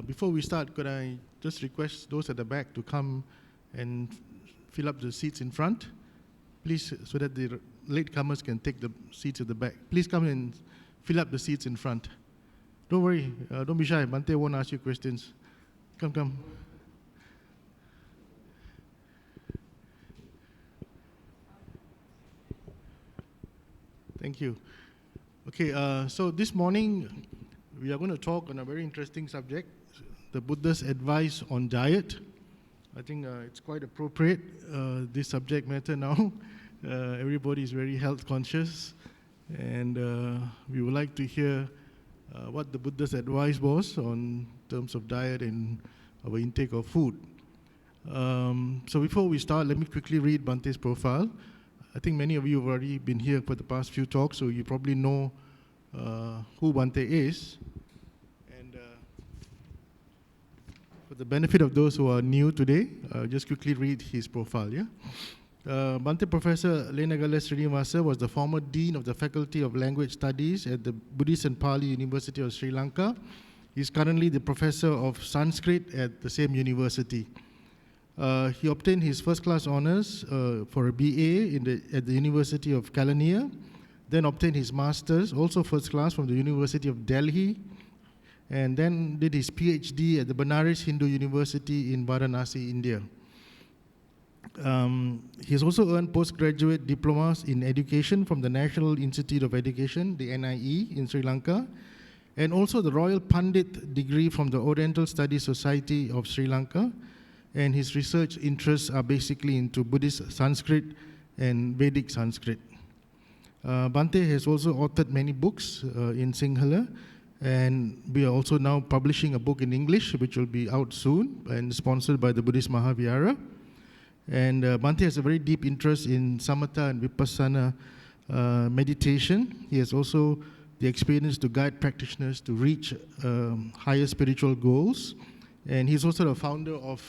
Before we start, could I just request those at the back to come and fill up the seats in front, please, so that the latecomers can take the seats at the back. Please come and fill up the seats in front. Don't worry, don't be shy. Bante won't ask you questions. Come. Thank you. Okay, so this morning we are going to talk on a very interesting subject, the Buddha's advice on diet. I think it's quite appropriate, this subject matter now. Everybody is very health conscious, and we would like to hear what the Buddha's advice was on terms of diet and our intake of food. So before we start, let me quickly read Bante's profile. I think many of you have already been here for the past few talks, so you probably know who Bante is. And for the benefit of those who are new today, just quickly read his profile. Bante Professor Lenagala Srinivasa was the former Dean of the Faculty of Language Studies at the Buddhist and Pali University of Sri Lanka. He is currently the Professor of Sanskrit at the same university. He obtained his first-class honors for a BA at the University of Kelaniya, then obtained his master's, also first-class, from the University of Delhi, and then did his PhD at the Benares Hindu University in Varanasi, India. He has also earned postgraduate diplomas in education from the National Institute of Education, the NIE, in Sri Lanka, and also the Royal Pandit degree from the Oriental Studies Society of Sri Lanka. And his research interests are basically into Buddhist Sanskrit and Vedic Sanskrit. Bante has also authored many books in Sinhala, and we are also now publishing a book in English, which will be out soon and sponsored by the Buddhist Mahavihara. And Bante has a very deep interest in Samatha and Vipassana meditation. He has also the experience to guide practitioners to reach higher spiritual goals. And he's also the founder of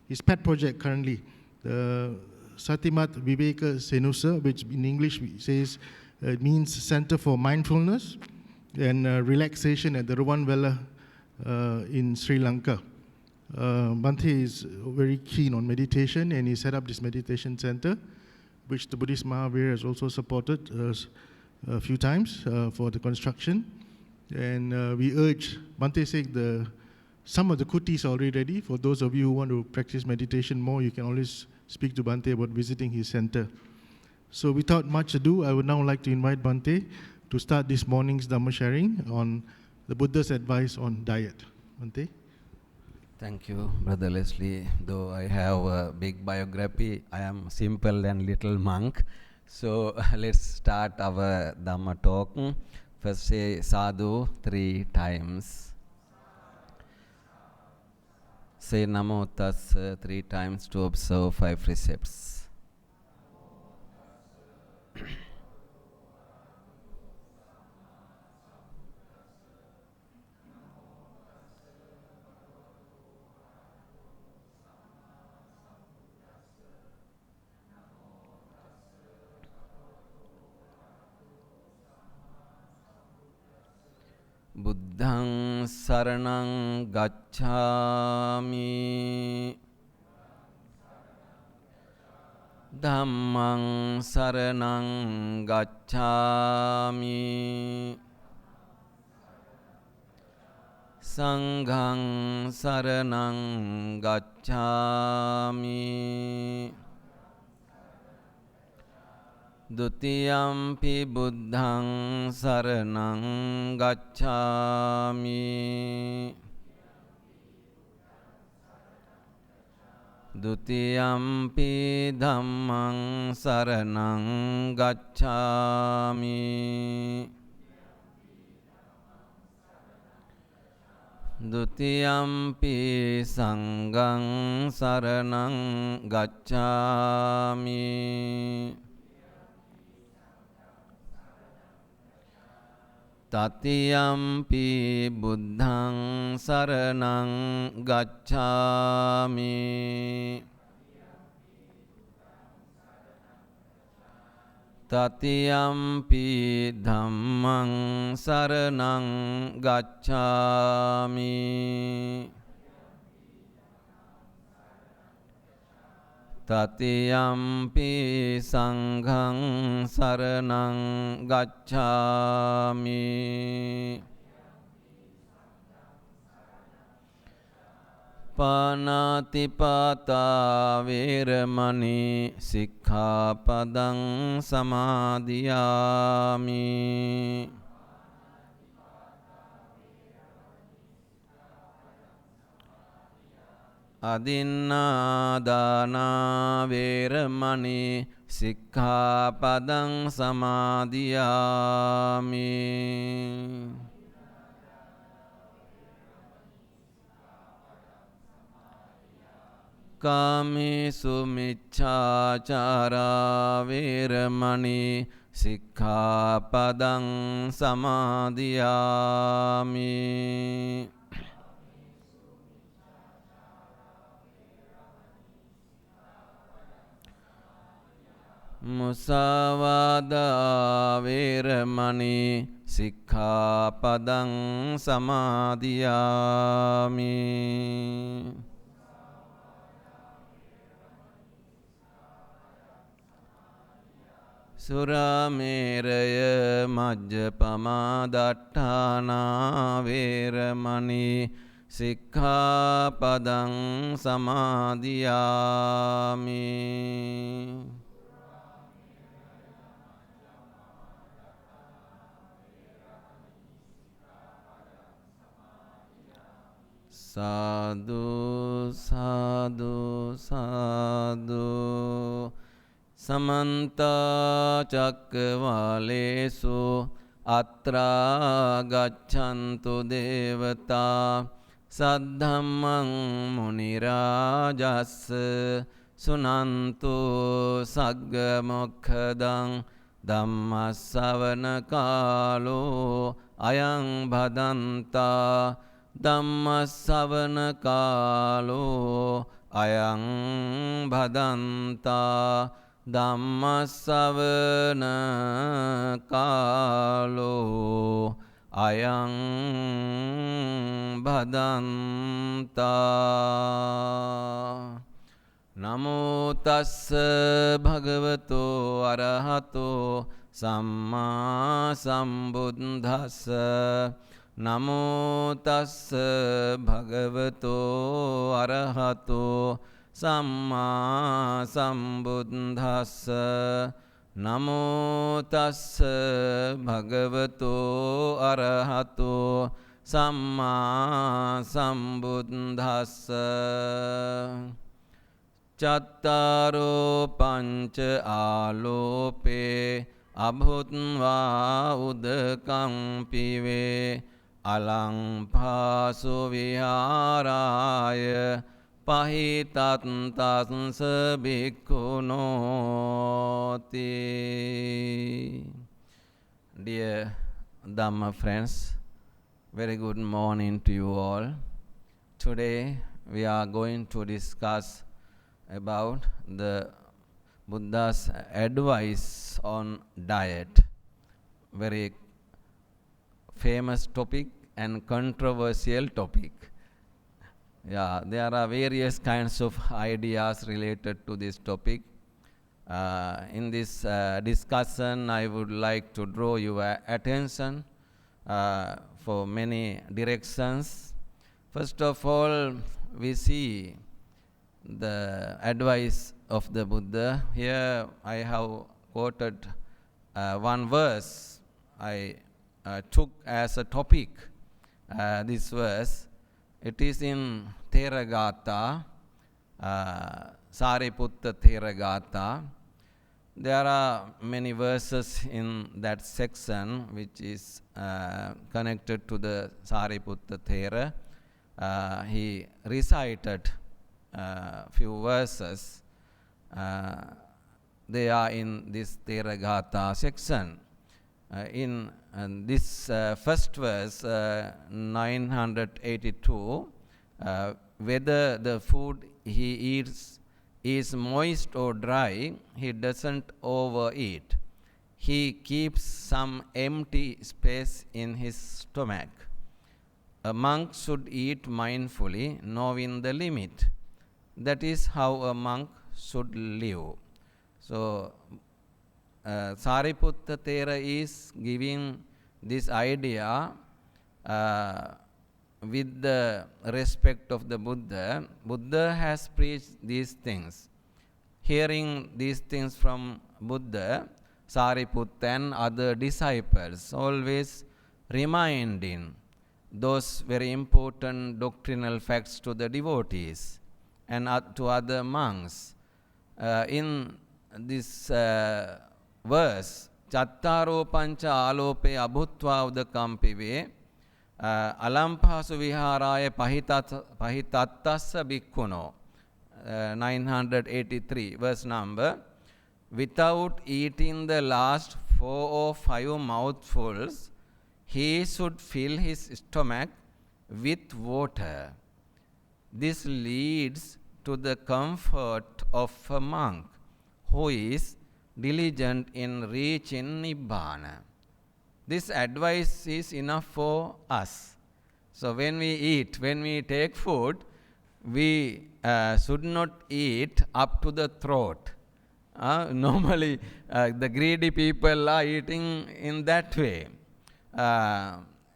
his pet project currently, the Satimat Viveka Senusa, which in English says it means Center for Mindfulness and Relaxation at the Ruwanvela in Sri Lanka. Bante is very keen on meditation, and he set up this meditation center, which the Buddhist Mahavira has also supported a few times for the construction. And we urge, Bante said some of the kutis are already ready. For those of you who want to practice meditation more, you can always speak to Bante about visiting his center. So without much ado, I would now like to invite Bante to start this morning's Dhamma sharing on the Buddha's advice on diet. Bante? Thank you, Brother Leslie. Though I have a big biography, I am simple and little monk. So let's start our Dhamma talk. First say sadhu 3 times. Say Namo Tassa 3 times to observe 5 precepts. Buddhaṃ saraṇaṃ gacchāmi, Dhammaṃ saraṇaṃ gacchāmi, Saṅghaṃ saraṇaṃ gacchāmi, Dutiyampi buddhaṃ saraṇaṃ gacchāmi, Dutiyampi dhammaṃ saraṇaṃ gacchāmi, Dutiyampi saṅghaṃ saraṇaṃ gacchāmi, Tatiyampi buddhaṃ saraṇaṃ gacchāmi, Tatiyampi dhammaṃ saraṇaṃ gacchāmi, තතියම්පි සංඝං සරණං ගච්ඡාමි පානාතිපාතා වේරමණී සික්ඛාපදං සමාදියාමි අදින්නාදානා වේරමණී සික්ඛාපදං සමාදියාමි කාමේසු මිච්ඡාචාරා වේරමණී සික්ඛාපදං සමාදියාමි මුසාවාදා වේරමණී සික්ඛාපදං සමාදියාමි සුරාමේරය මජ්ජපමා දට්ඨානා වේරමණී සික්ඛාපදං සමාදියාමි සාදු සාදු සාදු සමන්ත චක්කවාලේසු අත්‍රා ගච්ඡන්තු දේවතා සද්ධම්මං මුනි රාජස්ස සුනන්තු සග්ග මොක්ඛදං ධම්මස්සවන කාලෝ අයං භදන්තා ධම්මස්සවන කාලෝ අයං භදන්තා ධම්මස්සවන කාලෝ අයං භදන්තා නමෝ තස්ස භගවතෝ අරහතෝ සම්මා සම්බුද්දස්ස නමෝ තස්ස භගවතෝ අරහතෝ සම්මා සම්බුද්දස්ස නමෝ තස්ස භගවතෝ අරහතෝ සම්මා සම්බුද්දස්ස චත්තාරෝ පංච ආලෝපේ අභුත්වා උදකං පිවේ අලං පාසු විහාරාය පහිතත්තස්ස බික්ඛුනෝති. Dear Dhamma friends, very good morning to you all. Today we are going to discuss about the Buddha's advice on diet. Very famous topic and controversial topic. Yeah, there are various kinds of ideas related to this topic. In this discussion, I would like to draw your attention for many directions. First of all, we see the advice of the Buddha. Here I have quoted one verse I took as a topic. This verse, it is in Theragatha, Sariputta Theragatha. There are many verses in that section which is connected to the Sariputta Thera. He recited few verses. They are in this Theragatha section. In this first verse, 982, whether the food he eats is moist or dry, he doesn't overeat. He keeps some empty space in his stomach. A monk should eat mindfully, knowing the limit. That is how a monk should live. So, Sariputta Thera is giving this idea with the respect of the Buddha. Buddha has preached these things. Hearing these things from Buddha, Sariputta and other disciples always reminding those very important doctrinal facts to the devotees and to other monks. In this verse, Chattaro pancha alope abhutva udakampive alampasu viharaya pahitatassa bhikkhuno, 983 verse number. Without eating the last 4 or 5 mouthfuls, he should fill his stomach with water. This leads to the comfort of a monk who is diligent in reaching Nibbana. This advice is enough for us. So when we eat, when we take food, we should not eat up to the throat. Normally, the greedy people are eating in that way.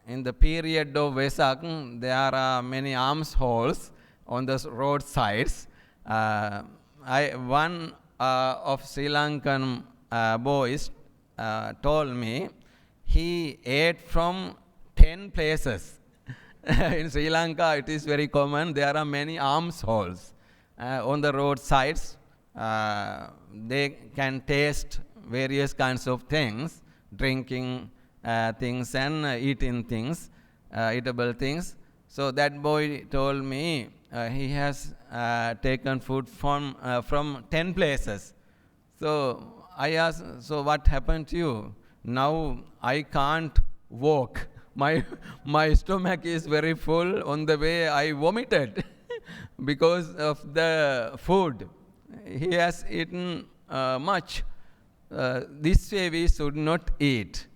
In the period of Vesak, there are many alms halls on the roadsides. One of Sri Lankan boys told me he ate from 10 places. In Sri Lanka, it is very common. There are many alms halls on the roadsides. They can taste various kinds of things, drinking things and eating things, eatable things. So that boy told me he has taken food from 10 places. So I asked, so what happened to you? Now I can't walk. My stomach is very full. On the way I vomited because of the food. He has eaten much. This way we should not eat.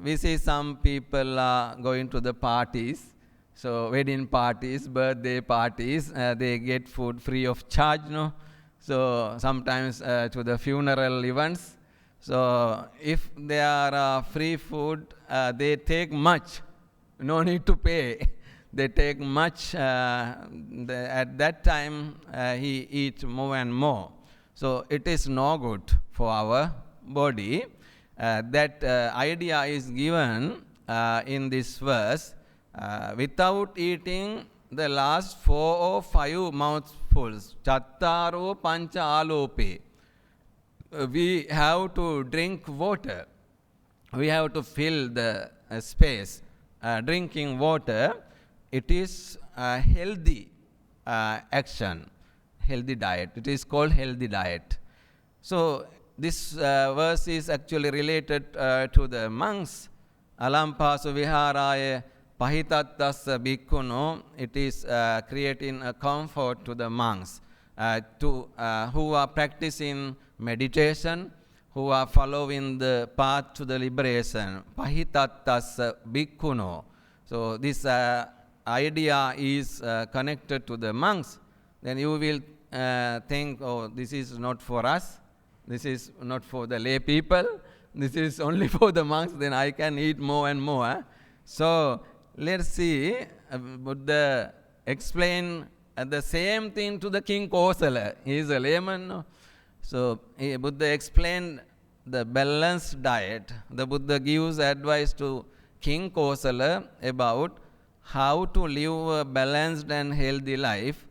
We see some people are going to the parties, so wedding parties, birthday parties, they get food free of charge, no? So sometimes to the funeral events. So if there are free food, they take much, no need to pay. They take much. At that time, he eats more and more. So it is no good for our body. That idea is given in this verse. Without eating the last 4 or 5 mouthfuls, chattaro pancha alope, we have to drink water. We have to fill the space. Drinking water, it is a healthy action, healthy diet. It is called healthy diet. So this verse is actually related to the monks. Alampasu viharaya pahitatassa bhikkhuno. It is creating a comfort to the monks who are practicing meditation, who are following the path to the liberation. Pahitatassa bhikkhuno. So this idea is connected to the monks. Then you will think, oh, this is not for us. This is not for the lay people. This is only for the monks. Then I can eat more and more. So let's see. Buddha explain the same thing to the King Kosala. He is a layman. No? So Buddha explained the balanced diet. The Buddha gives advice to King Kosala about how to live a balanced and healthy life.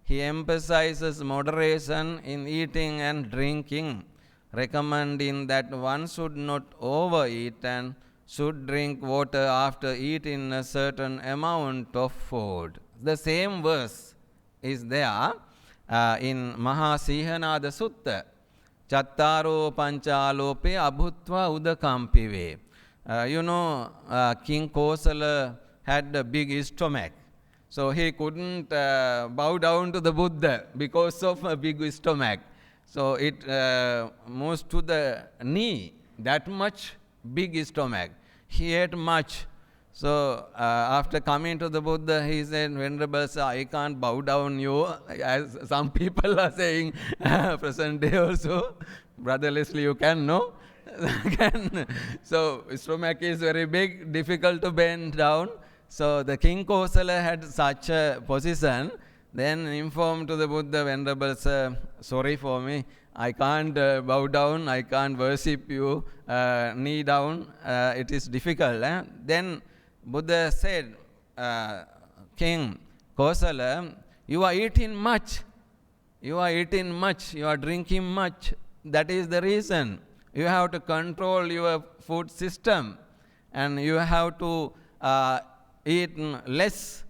He emphasizes moderation in eating and drinking, recommending that one should not overeat and should drink water after eating a certain amount of food. The same verse is there in Mahasihanada Sutta. Chattaro panchalope abhutva udakampive. King Kosala had a big stomach. So he couldn't bow down to the Buddha because of a big stomach. So it moves to the knee, that much big stomach. He ate much. So after coming to the Buddha, he said, Venerable Sir, I can't bow down you, as some people are saying present day also. Brother Leslie, you can, no? Can. So stomach is very big, difficult to bend down. So the King Kosala had such a position, then informed to the Buddha, Venerable Sir, sorry for me, I can't bow down, I can't worship you, knee down, it is difficult. Then Buddha said, King Kosala, you are eating much, you are drinking much, that is the reason. You have to control your food system and you have to eat less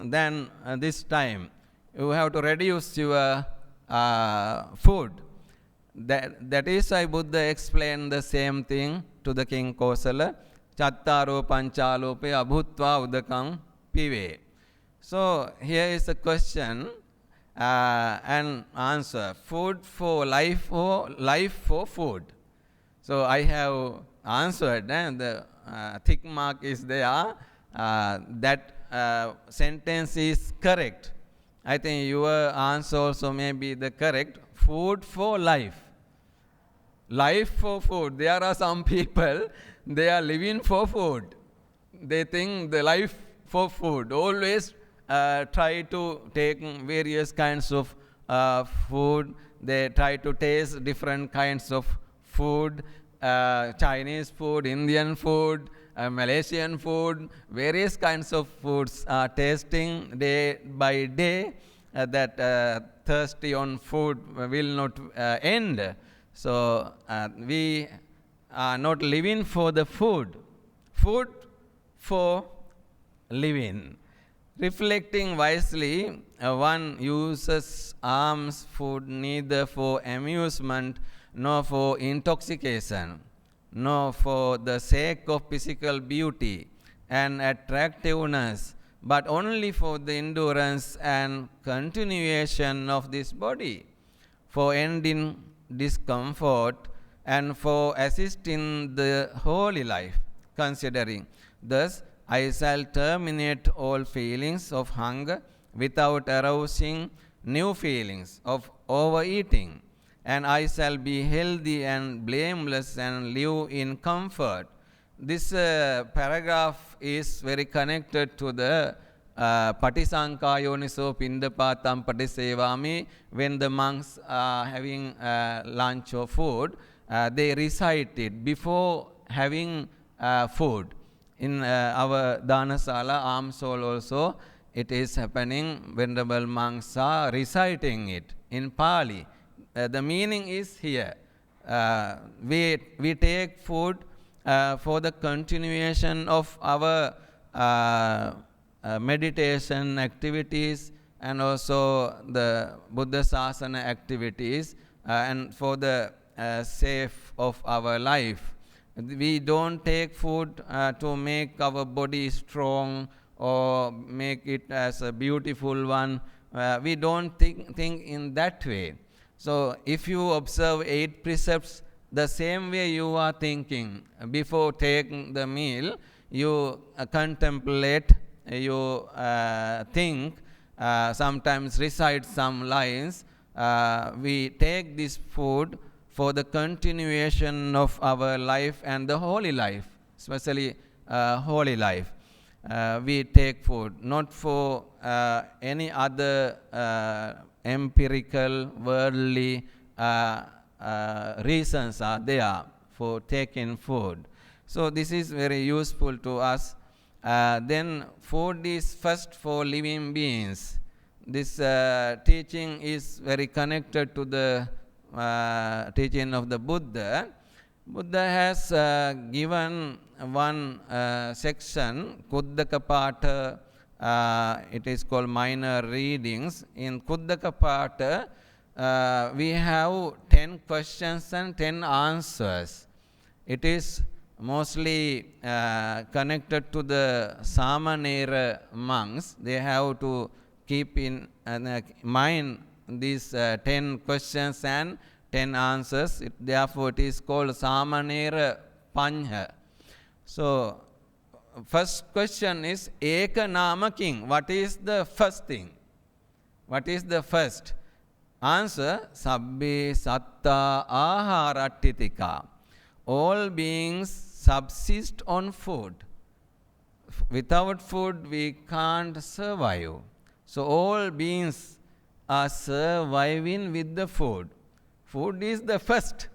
than this time. You have to reduce your food. That is why Buddha explained the same thing to the King Kosala. Chattaro panchalope abhutva udakam pive. So here is the question and answer. Food for life or life for food. So I have answered, the tick mark is there, that sentence is correct. I think your answer also may be the correct. Food for life. Life for food. There are some people, they are living for food. They think the life for food. Always try to take various kinds of food. They try to taste different kinds of food, Chinese food, Indian food, Malaysian food, various kinds of foods are tasting day by day. That thirsty on food will not end. So we are not living for the food. Food for living. Reflecting wisely, one uses alms food neither for amusement nor for intoxication, nor for the sake of physical beauty and attractiveness, but only for the endurance and continuation of this body, for ending discomfort and for assisting the holy life. Considering, thus, I shall terminate all feelings of hunger without arousing new feelings of overeating, and I shall be healthy and blameless and live in comfort. This paragraph is very connected to the Patisankha Yoniso Pindapatam Patisevami. When the monks are having lunch or food, they recite it before having food. In our Dhanasala, alms hall also, it is happening. Venerable monks are reciting it in Pali. The meaning is here. We take food for the continuation of our meditation activities and also the Buddha Sasana activities and for the safe of our life. We don't take food to make our body strong or make it as a beautiful one. We don't think in that way. So if you observe 8 precepts, the same way you are thinking before taking the meal, you contemplate, you think, sometimes recite some lines. We take this food for the continuation of our life and the holy life, especially holy life. We take food not for any other empirical, worldly reasons are there for taking food. So this is very useful to us. Then food is first for living beings. This teaching is very connected to the teaching of the Buddha. Buddha has given one section, Kuddaka it is called minor readings. In Kuddaka we have 10 questions and 10 answers. It is mostly connected to the Samanera monks. They have to keep in mind these 10 questions and 10 answers. Therefore, it is called Samanera Panha. So, first question is Eka Nama King. What is the first thing? What is the first? Answer, Sabbe Satta Aharattitika. All beings subsist on food. Without food, we can't survive. So all beings are surviving with the food. Food is the first.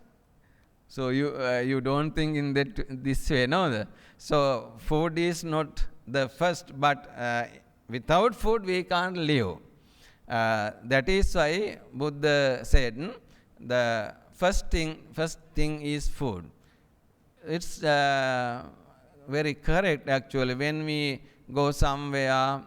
So you don't think in this way, no? So food is not the first, but without food we can't live. That is why Buddha said the first thing is food. It's very correct actually. When we go somewhere,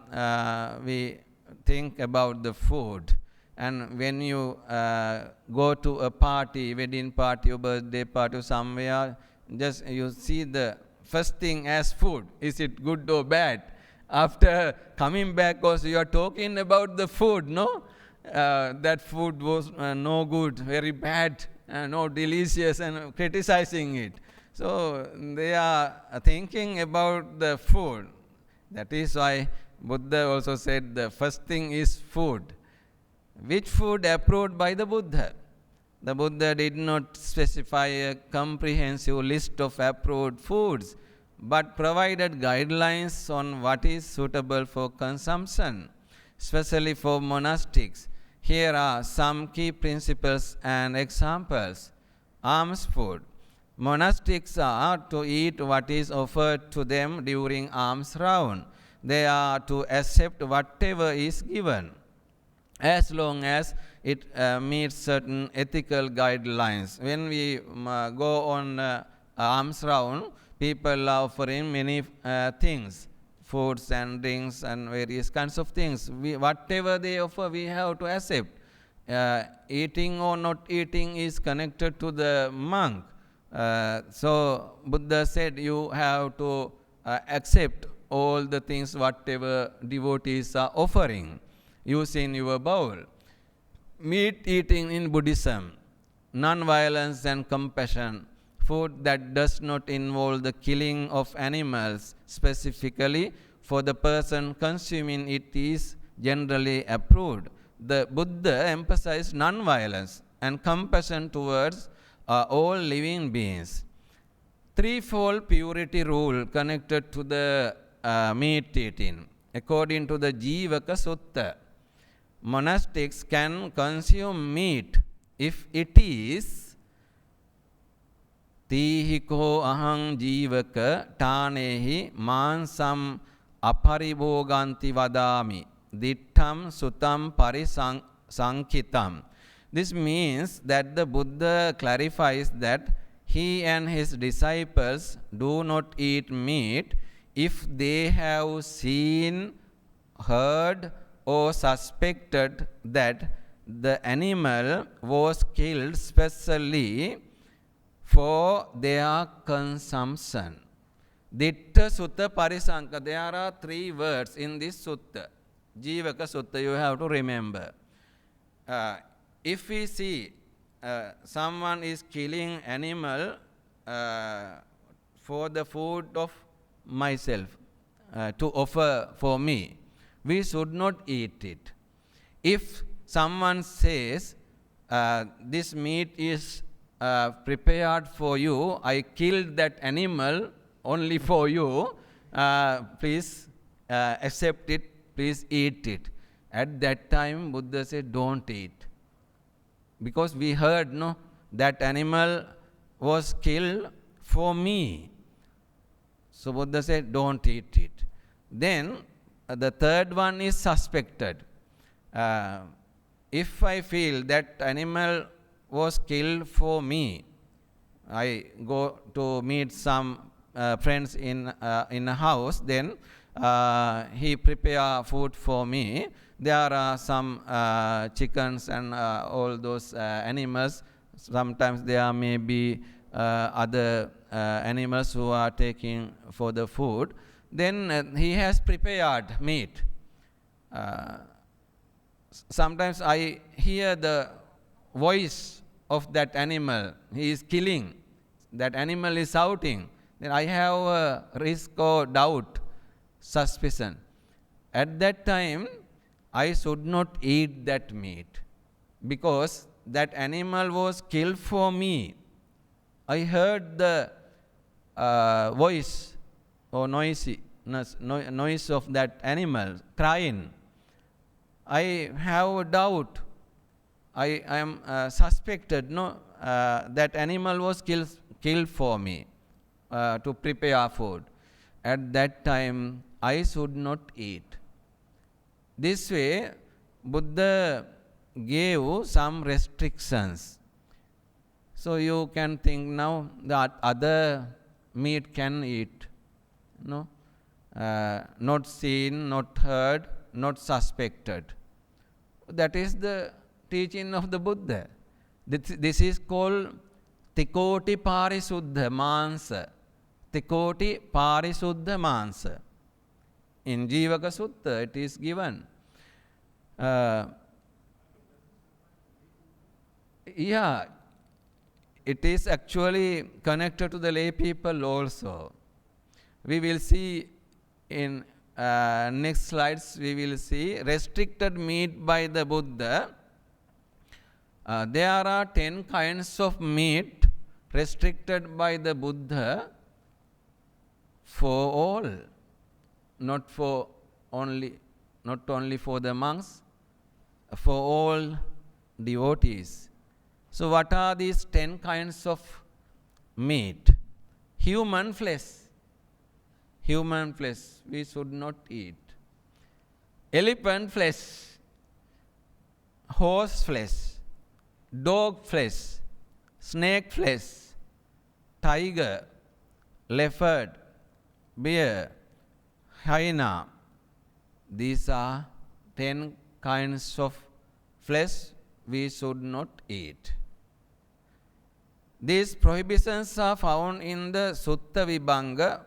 we think about the food. And when you go to a party, wedding party or birthday party somewhere, just you see the first thing as food. Is it good or bad? After coming back also you are talking about the food, no? That food was no good, very bad, no delicious, and criticizing it. So they are thinking about the food. That is why Buddha also said the first thing is food. Which food approved by the Buddha? The Buddha did not specify a comprehensive list of approved foods, but provided guidelines on what is suitable for consumption, especially for monastics. Here are some key principles and examples. Alms food. Monastics are to eat what is offered to them during alms round. They are to accept whatever is given, as long as it meets certain ethical guidelines. When we go on alms round, people are offering many things, foods and drinks and various kinds of things. Whatever they offer, we have to accept. Eating or not eating is connected to the monk. So Buddha said you have to accept all the things whatever devotees are offering. Use in your bowl. Meat eating in Buddhism, non-violence and compassion. Food that does not involve the killing of animals specifically for the person consuming it is generally approved. The Buddha emphasized non-violence and compassion towards all living beings. Threefold purity rule connected to the meat eating. According to the Jivaka Sutta, monastics can consume meat if it is Tihiko ahang jivaka tanehi mansam aparibhoganti vadami dittham sutam parisankhitam. This means that the Buddha clarifies that he and his disciples do not eat meat if they have seen, heard, or suspected that the animal was killed specially for their consumption. Ditta Sutta Parisanka. There are three words in this sutta. Jivaka Sutta, you have to remember. If we see someone is killing animal for the food of myself, to offer for me, we should not eat it. If someone says, this meat is prepared for you, I killed that animal only for you, please accept it, please eat it. At that time, Buddha said, don't eat. Because we heard, no, that animal was killed for me. So Buddha said, don't eat it. Then the third one is suspected. If I feel that animal was killed for me, I go to meet some friends in a house, then he prepare food for me. There are some chickens and all those animals. Sometimes there may be other animals who are taking for the food. Then he has prepared meat. Sometimes I hear the voice of that animal. He is killing. That animal is shouting. then I have a risk or doubt, suspicion. At that time, I should not eat that meat because that animal was killed for me. I heard the voice or noise of that animal crying. I have a doubt. I am suspected. No, that animal was killed for me to prepare food. At that time, I should not eat. This way, Buddha gave some restrictions. So you can think now that other meat can eat. No? Not seen, not heard, not suspected. That is the teaching of the Buddha. This is called Tikoti Parisuddha Mansa. Tikoti Parisuddha Mansa. In Jivaka Sutta it is given. Yeah, it is actually connected to the lay people also. We will see in next slides, we will see restricted meat by the Buddha. There are 10 kinds of meat restricted by the Buddha for all, not only for the monks, for all devotees. So what are these 10 kinds of meat? Human flesh. Human flesh we should not eat. Elephant flesh, horse flesh, dog flesh, snake flesh, tiger, leopard, bear, hyena. These are 10 kinds of flesh we should not eat. These prohibitions are found in the Sutta Vibhanga,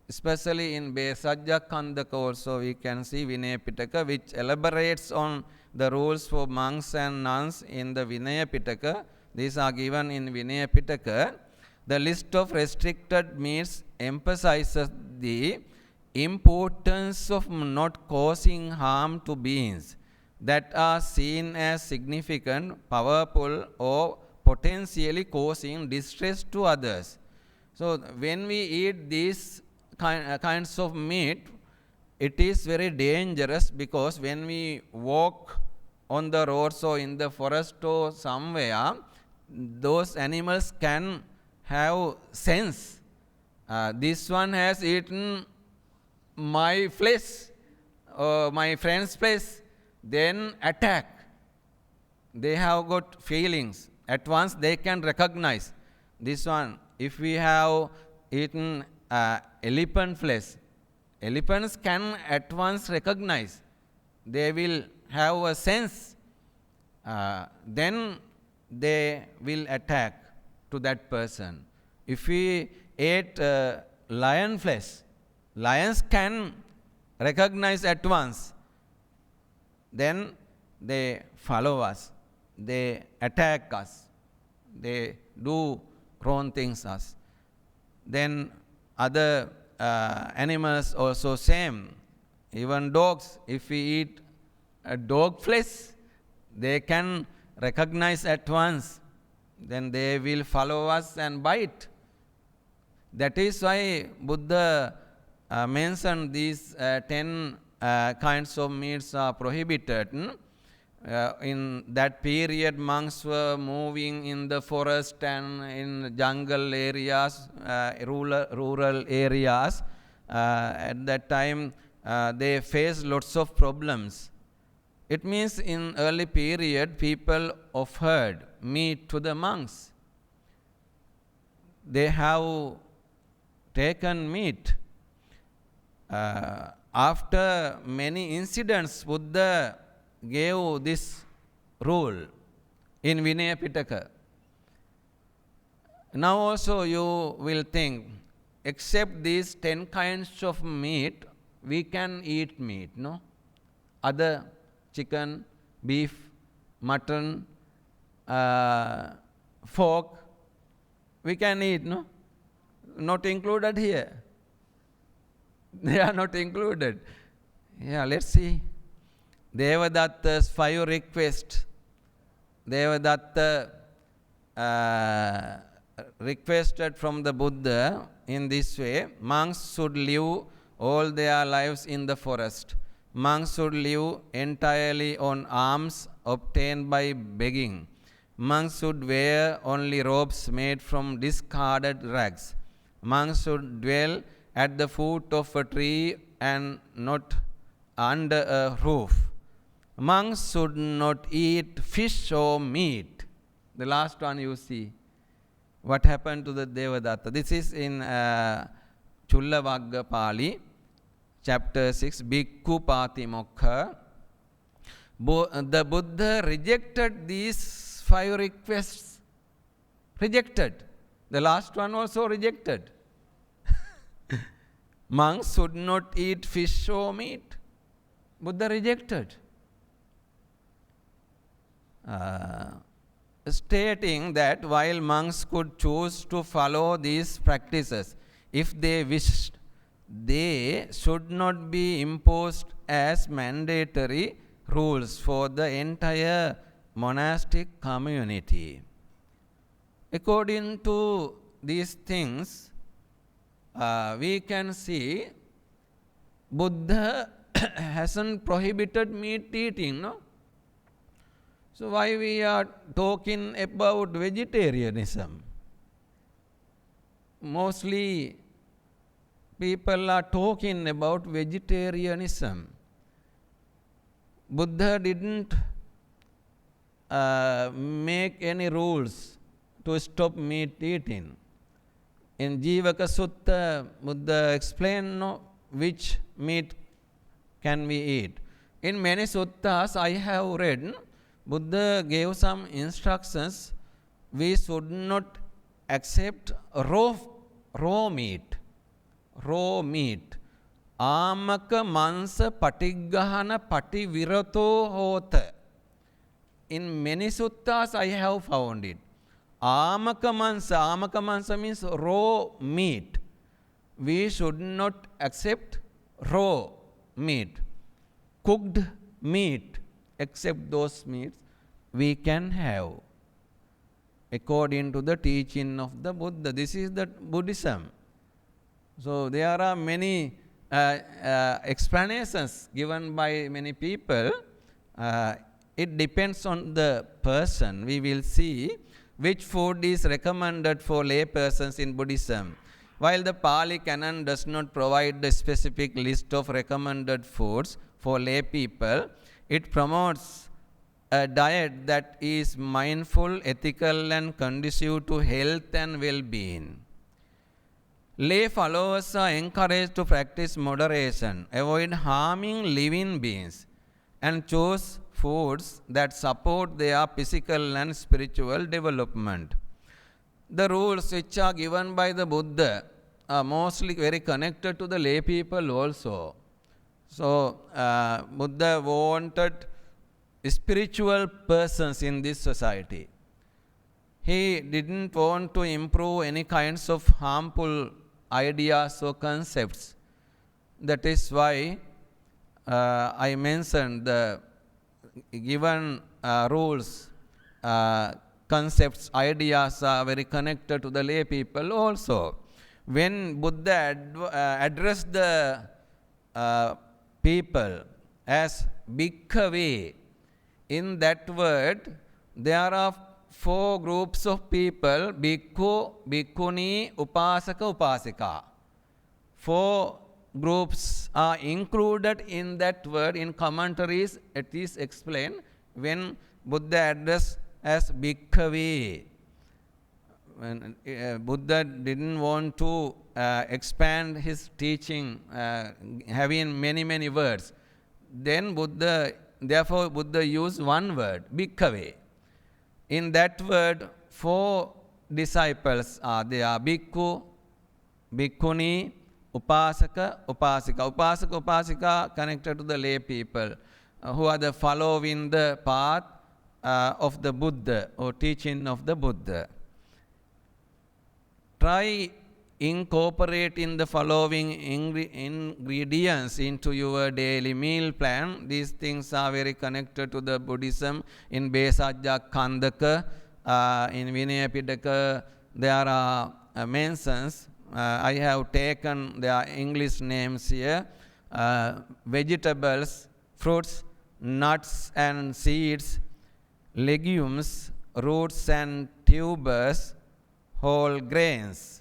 especially in Besajja Khandaka also we can see Vinaya Pitaka, which elaborates on the rules for monks and nuns in the Vinaya Pitaka. These are given in Vinaya Pitaka. The list of restricted meats emphasizes the importance of not causing harm to beings that are seen as significant, powerful, or potentially causing distress to others. So when we eat these kinds of meat, it is very dangerous because when we walk on the roads or in the forest or somewhere, those animals can have sense. This one has eaten my flesh or my friend's flesh, then attack. They have got feelings. At once they can recognize this one. If we have eaten elephant flesh, elephants can at once recognize. They will have a sense. Then they will attack to that person. If we ate lion flesh, lions can recognize at once. Then they follow us. They attack us. They do wrong things us. Then other animals also same. Even dogs, if we eat a dog flesh, they can recognize at once. Then they will follow us and bite. That is why Buddha mentioned these 10 kinds of meats are prohibited. In that period, monks were moving in the forest and in jungle areas, rural areas. At that time, they faced lots of problems. It means in early period, people offered meat to the monks. They have taken meat. After many incidents, Buddha gave this rule in Vinaya Pitaka. Now also you will think, except these 10 kinds of meat, we can eat meat, no? Other chicken, beef, mutton, pork, we can eat, no? not included here. They are not included. Yeah, let's see. Devadatta's 5 requests. Devadatta requested from the Buddha in this way: monks should live all their lives in the forest. Monks should live entirely on alms obtained by begging. Monks should wear only robes made from discarded rags. Monks should dwell at the foot of a tree and not under a roof. Monks should not eat fish or meat. The last one you see. What happened to the Devadatta? This is in Chulla Pali, chapter 6, Bhikkhu Patimokha. The Buddha rejected these 5 requests. Rejected. The last one also rejected. Monks should not eat fish or meat. Buddha rejected. Stating that while monks could choose to follow these practices if they wished, they should not be imposed as mandatory rules for the entire monastic community. According to these things, we can see Buddha hasn't prohibited meat eating, no? So why we are talking about vegetarianism? Mostly people are talking about vegetarianism. Buddha didn't make any rules to stop meat eating. In Jivaka Sutta, Buddha explained which meat can we eat. In many suttas I have read, Buddha gave some instructions. We should not accept raw meat. Raw meat. Amaka mansa patiggahana pativirato hota. In many suttas I have found it. Amaka mansa means raw meat. We should not accept raw meat. Cooked meat, except those meats we can have according to the teaching of the Buddha. This is the Buddhism. So there are many explanations given by many people. It depends on the person. We will see which food is recommended for lay persons in Buddhism. While the Pali Canon does not provide the specific list of recommended foods for lay people, it promotes a diet that is mindful, ethical, and conducive to health and well-being. Lay followers are encouraged to practice moderation, avoid harming living beings, and choose foods that support their physical and spiritual development. The rules which are given by the Buddha are mostly very connected to the lay people also. So, Buddha wanted spiritual persons in this society. He didn't want to improve any kinds of harmful ideas or concepts. That is why I mentioned the given rules, concepts, ideas are very connected to the lay people also. When Buddha addressed the people as Bhikkhave, in that word there are 4 groups of people: Bhikkhu, Bhikkhuni, Upasaka, Upasika. 4 groups are included in that word. In commentaries it is explained when Buddha addressed as Bhikkhave. When Buddha didn't want to expand his teaching having many words, then therefore Buddha used one word, Bhikkhave. In that word 4 disciples are there: Bhikkhu, Bhikkhuni, Upasaka, Upasika. Upasaka, Upasika connected to the lay people who are the following the path of the Buddha or teaching of the Buddha. Try incorporating the following ingredients into your daily meal plan. These things are very connected to the Buddhism. In Besajja Kandaka, in Vinaya Pitaka, there are mentions. I have taken their English names here. Vegetables, fruits, nuts and seeds, legumes, roots and tubers, whole grains.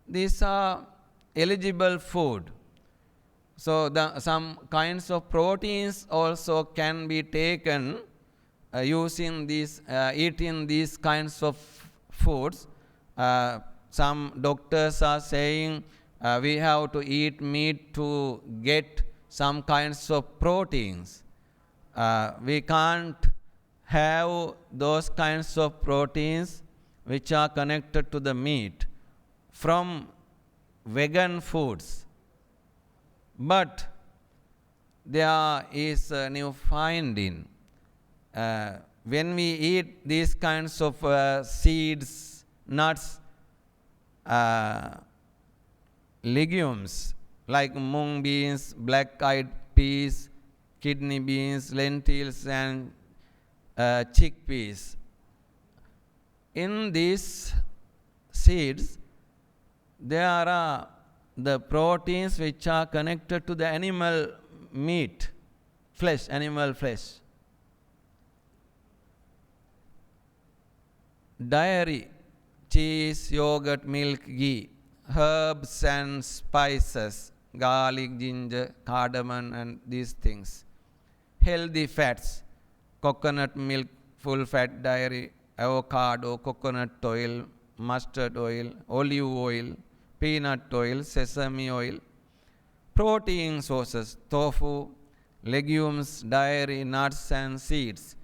These are eligible food. So some kinds of proteins also can be taken eating these kinds of foods. Some doctors are saying we have to eat meat to get some kinds of proteins. We can't have those kinds of proteins which are connected to the meat from vegan foods. But there is a new finding. When we eat these kinds of seeds, nuts, legumes like mung beans, black-eyed peas, kidney beans, lentils and chickpeas. In these seeds, there are the proteins which are connected to the animal meat, flesh, animal flesh. Dairy, cheese, yogurt, milk, ghee, herbs and spices, garlic, ginger, cardamom and these things. Healthy fats, coconut milk, full fat dairy, avocado, coconut oil, mustard oil, olive oil, peanut oil, sesame oil. Protein sources, tofu, legumes, dairy, nuts and seeds.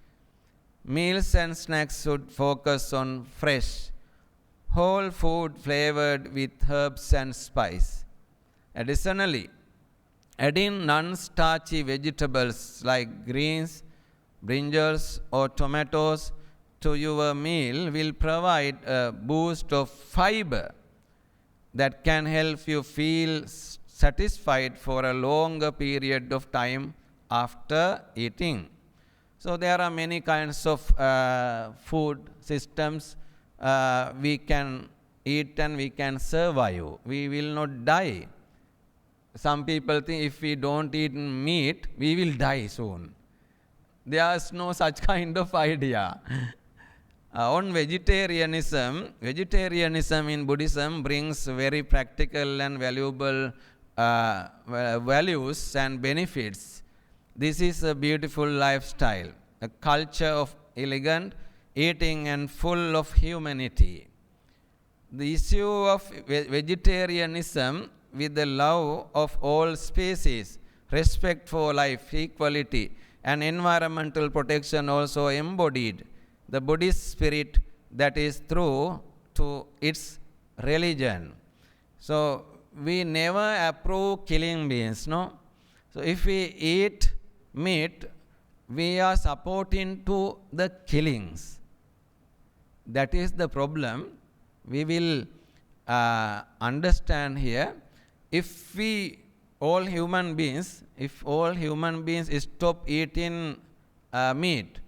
Meals and snacks should focus on fresh, whole food flavored with herbs and spice. Additionally, adding non-starchy vegetables like greens, brinjals or tomatoes to your meal will provide a boost of fiber that can help you feel satisfied for a longer period of time after eating. So there are many kinds of food systems we can eat and we can survive. We will not die. Some people think if we don't eat meat, we will die soon. There is no such kind of idea. On vegetarianism in Buddhism brings very practical and valuable values and benefits. This is a beautiful lifestyle, a culture of elegant eating and full of humanity. The issue of vegetarianism with the love of all species, respect for life, equality, and environmental protection also embodied the Buddhist spirit that is true to its religion. So we never approve killing beings, no? So if we eat meat, we are supporting to the killings. That is the problem. We will understand here. If all human beings stop eating meat,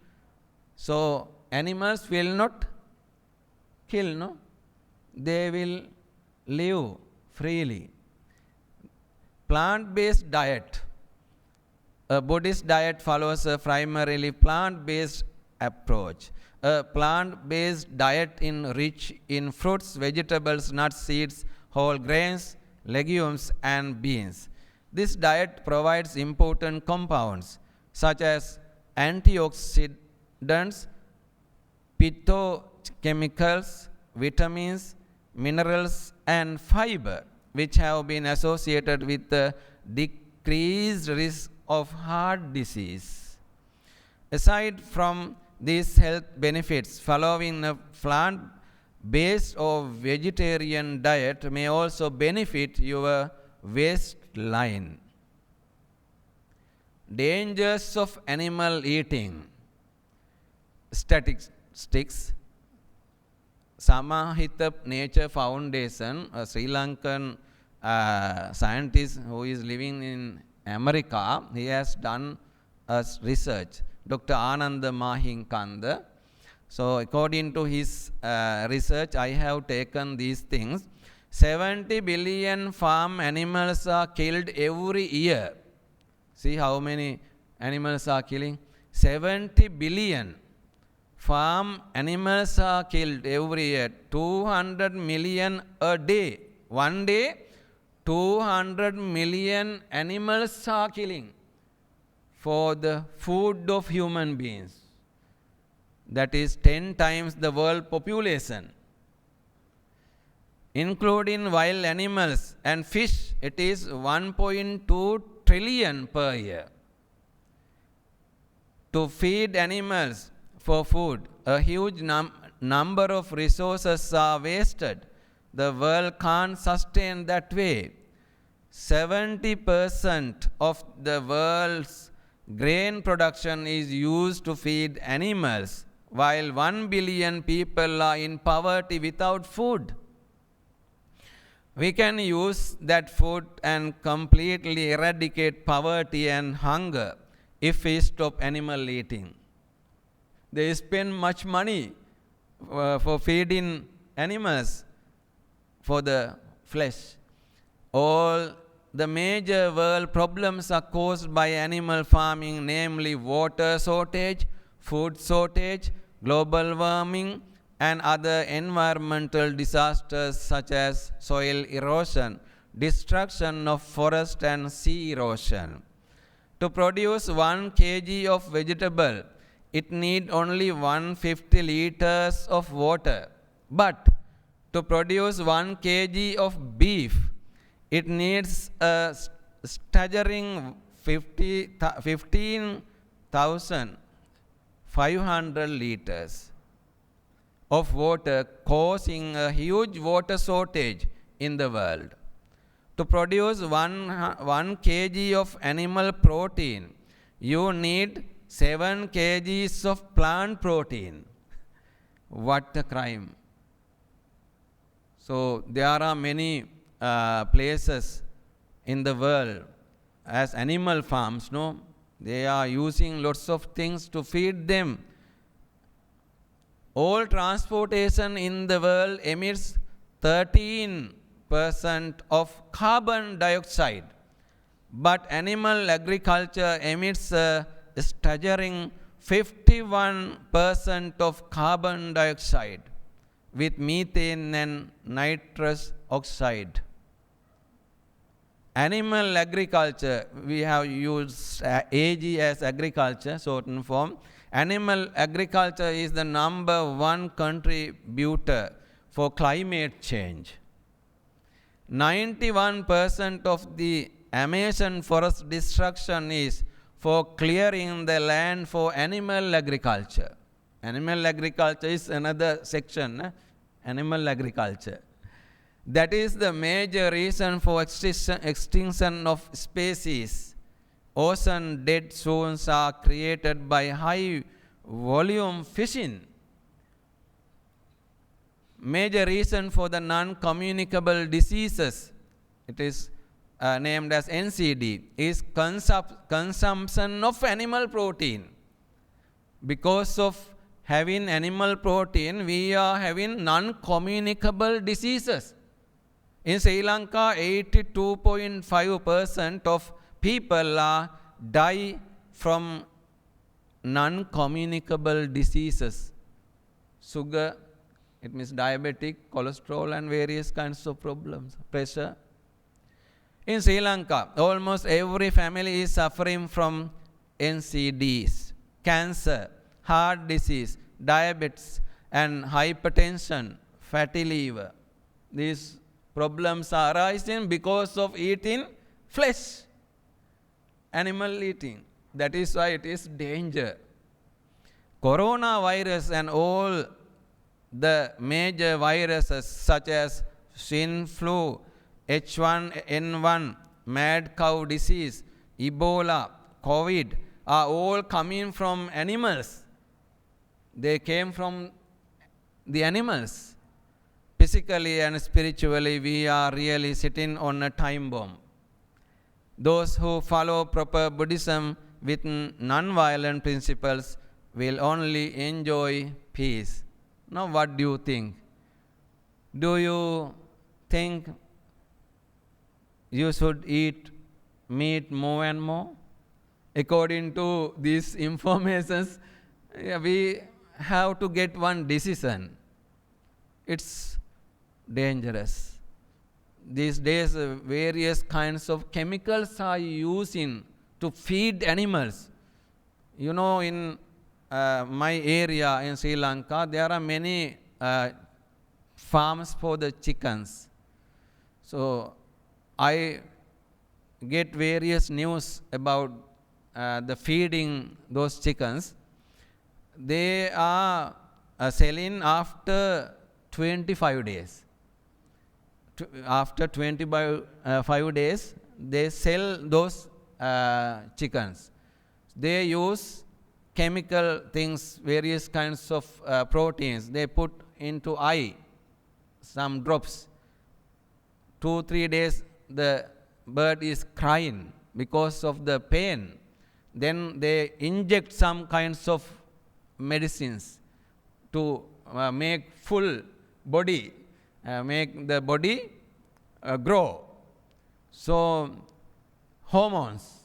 so animals will not kill, no? They will live freely. Plant-based diet. A Buddhist diet follows a primarily plant-based approach. A plant-based diet rich in fruits, vegetables, nuts, seeds, whole grains, legumes, and beans. This diet provides important compounds such as antioxidants, phytochemicals, vitamins, minerals, and fiber, which have been associated with the decreased risk of heart disease. Aside from these health benefits, following a plant-based or vegetarian diet may also benefit your waistline. Dangers of animal eating. Statistics. Samahita Nature Foundation, a Sri Lankan scientist who is living in America, he has done a research, Dr. Ananda Mahinkanda. So according to his research, I have taken these things. 70 billion farm animals are killed every year. See how many animals are killing? 70 billion farm animals are killed every year. 200 million a day. One day, 200 million animals are killing for the food of human beings. That is 10 times the world population. Including wild animals and fish, it is 1.2 trillion per year. To feed animals for food, a huge number of resources are wasted. The world can't sustain that way. 70% of the world's grain production is used to feed animals, while 1 billion people are in poverty without food. We can use that food and completely eradicate poverty and hunger if we stop animal eating. They spend much money for feeding animals for the flesh. All the major world problems are caused by animal farming, namely water shortage, food shortage, global warming, and other environmental disasters such as soil erosion, destruction of forest and sea erosion. To produce 1 kg of vegetable, it needs only 150 liters of water. But to produce 1 kg of beef, it needs a staggering 15,500 liters of water, causing a huge water shortage in the world. To produce 1 kg of animal protein, you need 7 kgs of plant protein. What a crime. So there are many places in the world as animal farms, no? They are using lots of things to feed them. All transportation in the world emits 13% of carbon dioxide, but animal agriculture emits a staggering 51% of carbon dioxide with methane and nitrous oxide. Animal agriculture, we have used AG as agriculture, shortened form. Animal agriculture is the #1 contributor for climate change. 91% of the Amazon forest destruction is for clearing the land for animal agriculture. Animal agriculture is another section, animal agriculture. That is the major reason for extinction of species. Ocean dead zones are created by high volume fishing. Major reason for the non-communicable diseases, it is named as NCD, is consumption of animal protein. Because of having animal protein, we are having non-communicable diseases. In Sri Lanka, 82.5% of people die from non-communicable diseases. Sugar, it means diabetic, cholesterol and various kinds of problems, pressure. In Sri Lanka, almost every family is suffering from NCDs, cancer, heart disease, diabetes and hypertension, fatty liver. These problems are arising because of eating flesh, animal eating. That is why it is danger. Coronavirus and all the major viruses such as swine flu, H1N1, mad cow disease, Ebola, COVID are all coming from animals. They came from the animals. physically and spiritually, we are really sitting on a time bomb. Those who follow proper Buddhism with non-violent principles will only enjoy peace. Now, what do you think? Do you think you should eat meat more and more? According to these informations, we have to get one decision. It's dangerous. These days, various kinds of chemicals are using to feed animals. You know, in my area in Sri Lanka, there are many farms for the chickens. So I get various news about the feeding those chickens. They are selling after 25 days. After 25 days, they sell those chickens. They use chemical things, various kinds of proteins. They put into eye some drops. 2-3 days, the bird is crying because of the pain. Then they inject some kinds of medicines to make full body, make the body grow. So, hormones.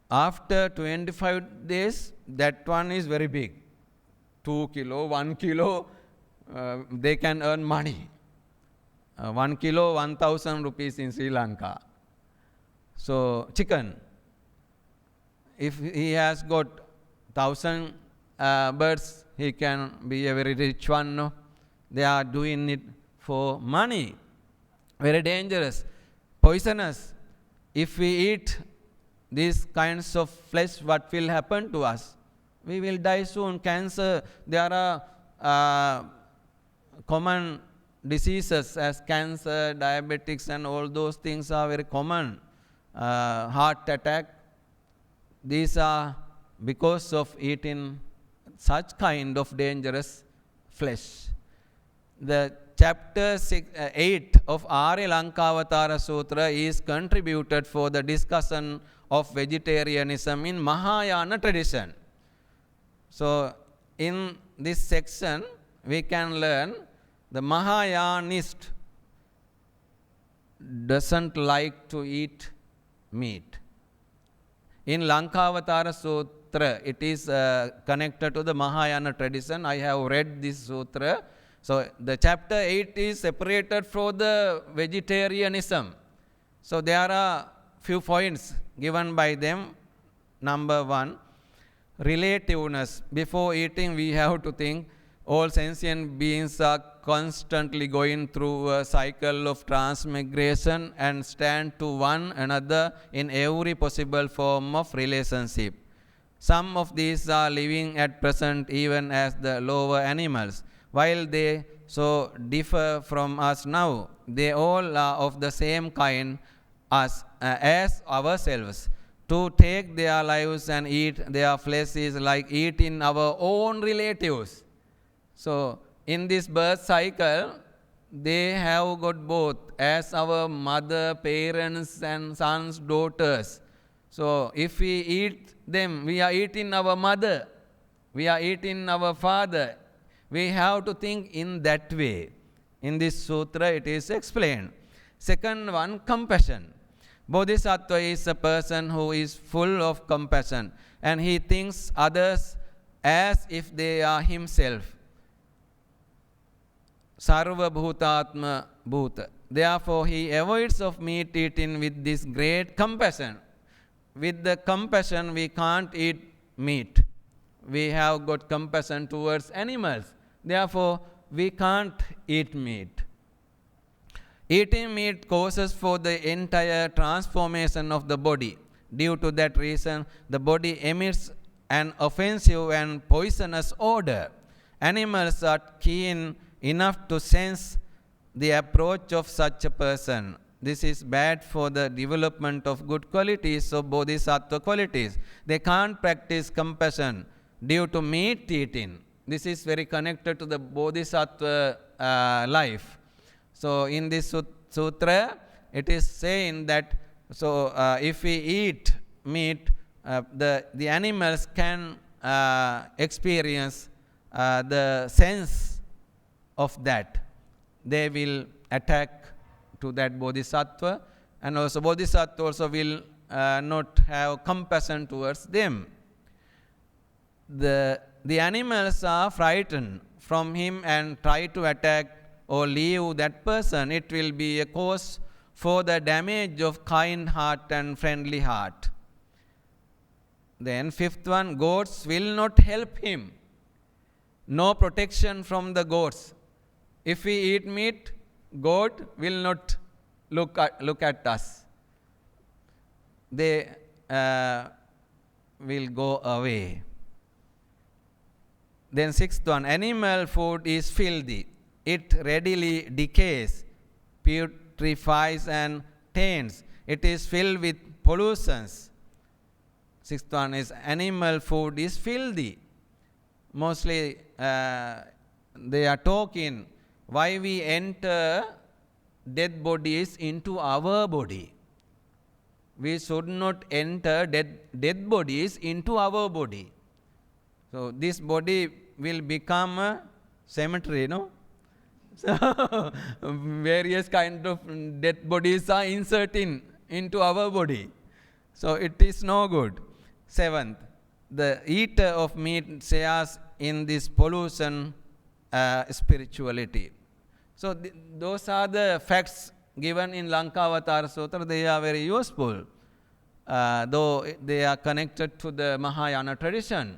After 25 days, that one is very big. 2 kilo, 1 kilo, they can earn money. 1 kilo, 1,000 rupees in Sri Lanka. So, chicken. If he has got 1,000 birds, he can be a very rich one. No? They are doing it for money. Very dangerous. Poisonous. If we eat these kinds of flesh, what will happen to us? We will die soon. Cancer. There are common diseases as cancer, diabetics, and all those things are very common. Heart attack. These are because of eating such kind of dangerous flesh. The chapter 8 of Arya Lankavatara Sutra is contributed for the discussion of vegetarianism in Mahayana tradition. So, in this section, we can learn the Mahayanist doesn't like to eat meat. In Lankavatara Sutra, it is connected to the Mahayana tradition. I have read this sutra. So, the chapter 8 is separated from the vegetarianism. So, there are few points given by them. Number 1, relativeness. Before eating, we have to think all sentient beings are constantly going through a cycle of transmigration and stand to one another in every possible form of relationship. Some of these are living at present even as the lower animals. While they so differ from us now, they all are of the same kind as ourselves. To take their lives and eat their flesh is like eating our own relatives. So, in this birth cycle, they have got both as our mother, parents, and sons, daughters. So, if we eat them, we are eating our mother, we are eating our father. We have to think in that way. In this sutra, it is explained. Second one, compassion. Bodhisattva is a person who is full of compassion and he thinks others as if they are himself. Sarva bhutatma bhuta. Therefore, he avoids of meat eating with this great compassion. With the compassion, we can't eat meat. We have got compassion towards animals. Therefore, we can't eat meat. Eating meat causes for the entire transformation of the body. Due to that reason, the body emits an offensive and poisonous odor. Animals are keen enough to sense the approach of such a person. This is bad for the development of good qualities of bodhisattva qualities. They can't practice compassion due to meat eating. This is very connected to the bodhisattva life. So in this sutra, it is saying that if we eat meat, the animals can experience the sense of that. They will attack to that bodhisattva, and also bodhisattva also will not have compassion towards them. The animals are frightened from him and try to attack or leave that person. It will be a cause for the damage of kind heart and friendly heart. Then fifth one, goats will not help him. No protection from the goats. If we eat meat, goat will not look at us. They will go away. Then sixth one, animal food is filthy. It readily decays, putrefies and taints. It is filled with pollutions. Sixth one is animal food is filthy. Mostly they are talking why we enter dead bodies into our body. We should not enter dead bodies into our body. So this body will become a cemetery, no? So various kind of dead bodies are inserted into our body. So it is no good. Seventh, the eater of meat shares in this pollution spirituality. So those are the facts given in Lankavatara Sutra. They are very useful, though they are connected to the Mahayana tradition.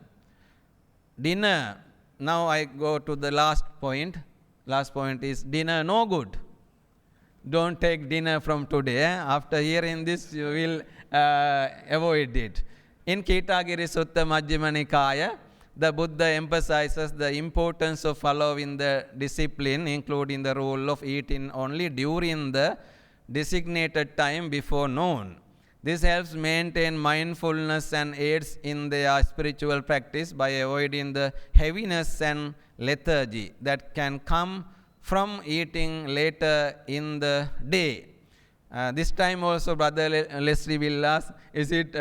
Dinner. Now I go to the last point. Last point is dinner no good. Don't take dinner from today. After hearing this, you will avoid it. In Ketagiri Sutta Majjhima Nikaya, the Buddha emphasizes the importance of following the discipline, including the rule of eating only during the designated time before noon. This helps maintain mindfulness and aids in their spiritual practice by avoiding the heaviness and lethargy that can come from eating later in the day. This time also Brother Leslie will ask, is it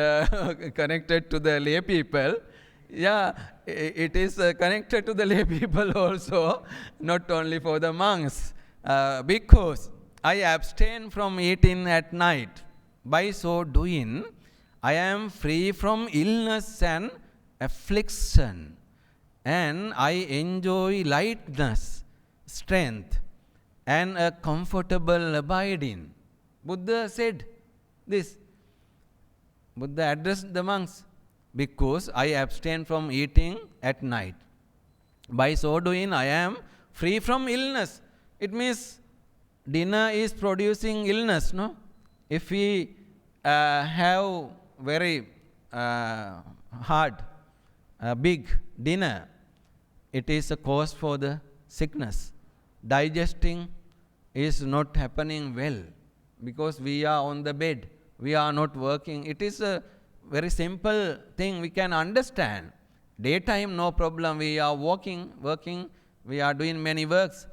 connected to the lay people? Yeah, it is connected to the lay people also, not only for the monks. Because I abstain from eating at night. By so doing, I am free from illness and affliction, and I enjoy lightness, strength, and a comfortable abiding. Buddha said this. Buddha addressed the monks, because I abstain from eating at night. By so doing, I am free from illness. It means dinner is producing illness, no? If we have very hard, big dinner, it is a cause for the sickness. Digesting is not happening well because we are on the bed, we are not working. It is a very simple thing we can understand. Daytime, no problem, we are working, we are doing many works.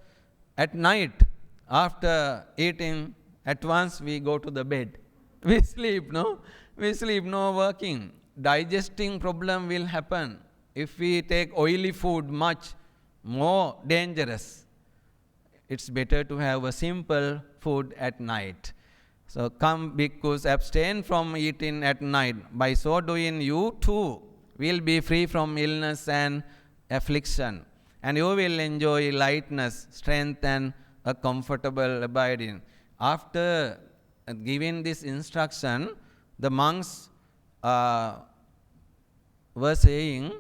At night, after eating, at once we go to the bed. We sleep, no? We sleep, no working. Digesting problem will happen. If we take oily food, much more dangerous. It's better to have a simple food at night. So come bhikkhus, abstain from eating at night. By so doing, you too will be free from illness and affliction. And you will enjoy lightness, strength, and a comfortable abiding. After giving this instruction, the monks were saying,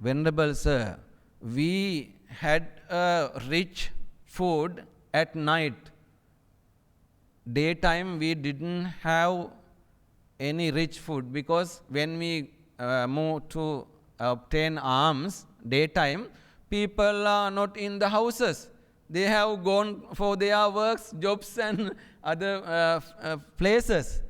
Venerable Sir, we had a rich food at night. Daytime we didn't have any rich food, because when we move to obtain alms, daytime, people are not in the houses. They have gone for their works, jobs and other places.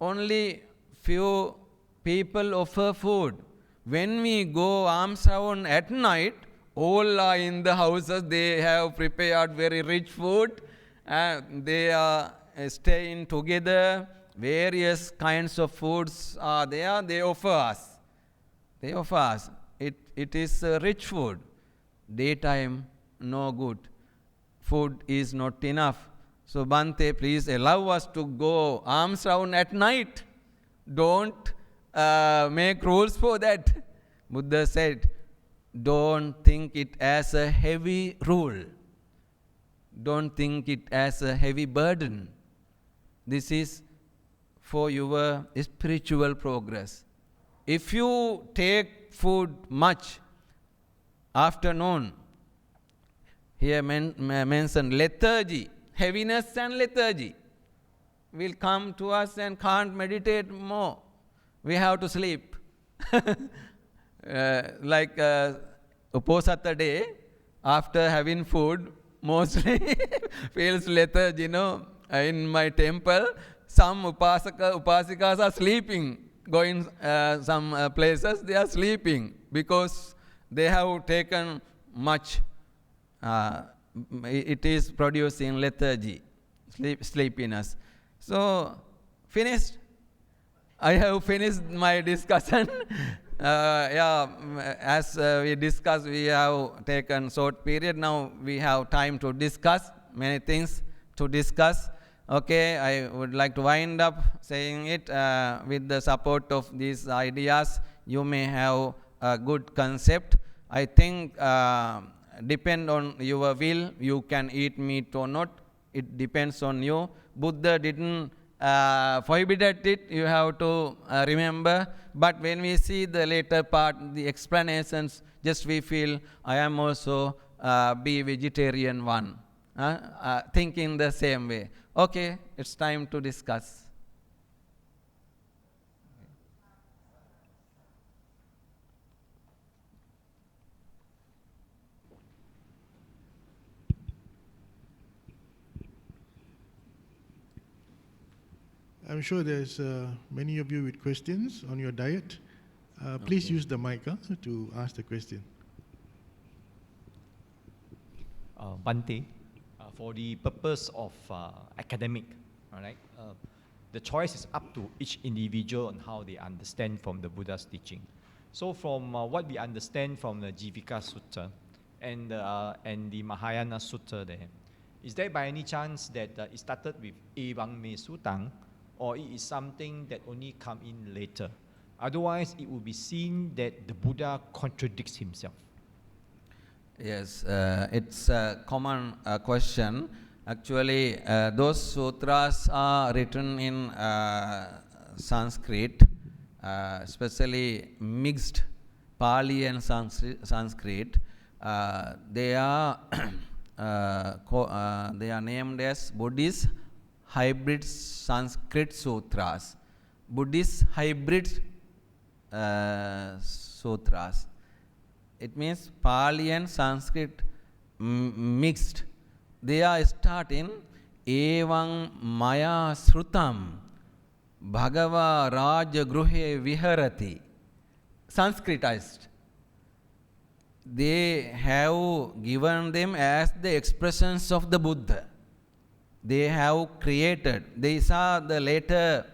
Only few people offer food. When we go alms round at night, All are in the houses. They have prepared very rich food. They are staying together. Various kinds of foods are there. They offer us. They offer us. It is rich food. Daytime, no good. Food is not enough. So Bhante, please allow us to go arms round at night. Don't make rules for that. Buddha said, don't think it as a heavy rule. Don't think it as a heavy burden. This is for your spiritual progress. If you take food much, afternoon, here mentioned lethargy, heaviness and lethargy will come to us and can't meditate more. We have to sleep. Like Uposatha day, after having food, mostly feels lethargy, in my temple, some upasikas are sleeping, going some places, they are sleeping because they have taken much. It is producing lethargy, sleepiness. So, finished. I have finished my discussion. As we discussed, we have taken short period. Now we have time to discuss, many things to discuss. Okay, I would like to wind up saying it with the support of these ideas. You may have a good concept. I think depend on your will, you can eat meat or not. It depends on you. Buddha didn't forbidden it, you have to remember. But when we see the later part, the explanations, just we feel, I am also be vegetarian one. Thinking the same way. Okay, it's time to discuss. I'm sure there's many of you with questions on your diet. Please use the mic to ask the question. Bhante, for the purpose of academic, all right, the choice is up to each individual on how they understand from the Buddha's teaching. So from what we understand from the Jivika Sutta and the Mahayana Sutta there, is there by any chance that it started with Evang Me Sutang, or it is something that only come in later? Otherwise, it would be seen that the Buddha contradicts himself. Yes, it's a common question. Actually, those sutras are written in Sanskrit, especially mixed Pali and Sanskrit. They are named as Buddhist hybrid Sanskrit sutras. Buddhist hybrid sutras. It means Pali and Sanskrit mixed. They are starting Evang Maya Srutam Bhagava Raja Gruhe Viharati. Sanskritized. They have given them as the expressions of the Buddha. They have created. These are the later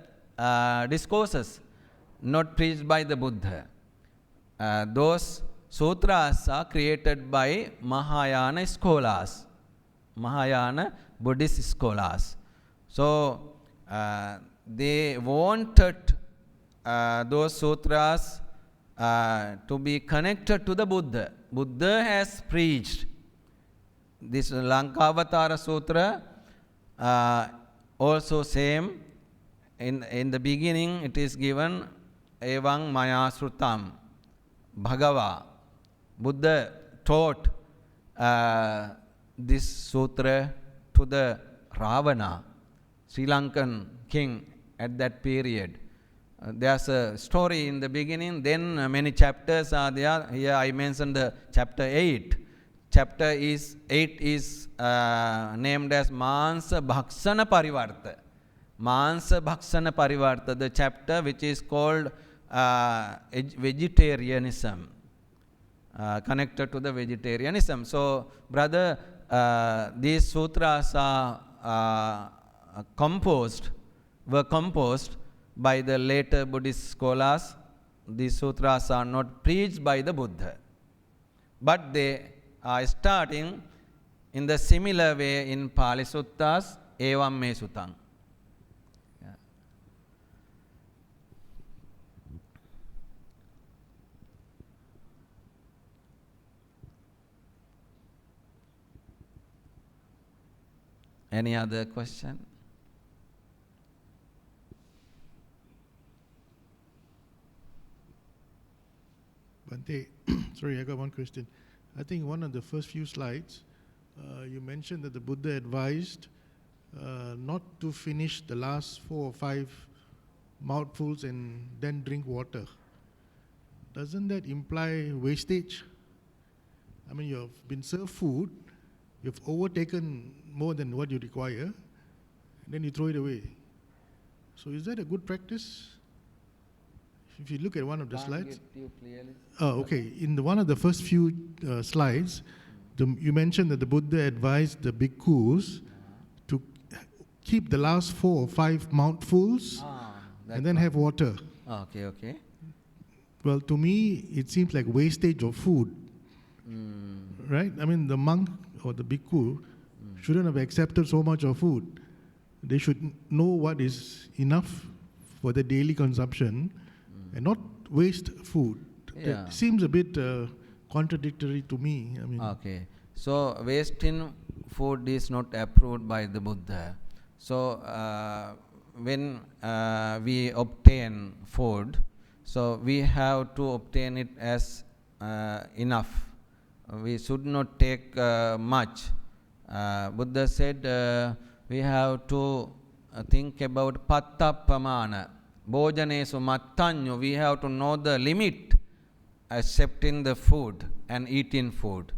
discourses, not preached by the Buddha. Those sutras are created by Mahayana scholars, Mahayana Buddhist scholars. So they wanted those sutras to be connected to the Buddha. Buddha has preached this Lankavatara Sutra. Also same, in the beginning it is given Evang Maya Srutam Bhagava. Buddha taught this sutra to the Ravana, Sri Lankan king at that period. There's a story in the beginning, then many chapters are there. Here I mentioned the chapter 8. Chapter 8 is named as Mansa Bhaksana Parivarta. Mansa Bhaksana Parivarta, the chapter which is called vegetarianism. connected to the vegetarianism. So, brother, these sutras are were composed by the later Buddhist scholars. These sutras are not preached by the Buddha, but they are starting in the similar way in Pali Suttas, Evam Me Sutang. Yeah. Any other question? Bante, sorry, I got one question. I think one of the first few slides, you mentioned that the Buddha advised not to finish the last 4 or 5 mouthfuls and then drink water. Doesn't that imply wastage? I mean, you've been served food, you've overtaken more than what you require, and then you throw it away. So is that a good practice? If you look at one of the slides. Oh, okay. In one of the first few slides, you mentioned that the Buddha advised the bhikkhus to keep the last 4 or 5 mouthfuls and then have water. Okay, okay. Well, to me, it seems like wastage of food. Right? I mean, the monk or the bhikkhu shouldn't have accepted so much of food. They should know what is enough for the daily consumption and not waste food. Yeah. It seems a bit contradictory to me. I mean, Okay. So, wasting food is not approved by the Buddha. So, when we obtain food, so we have to obtain it as enough. We should not take much. Buddha said we have to think about patta pamana. Bhojanesu mattanyo. We have to know the limit accepting the food and eating food.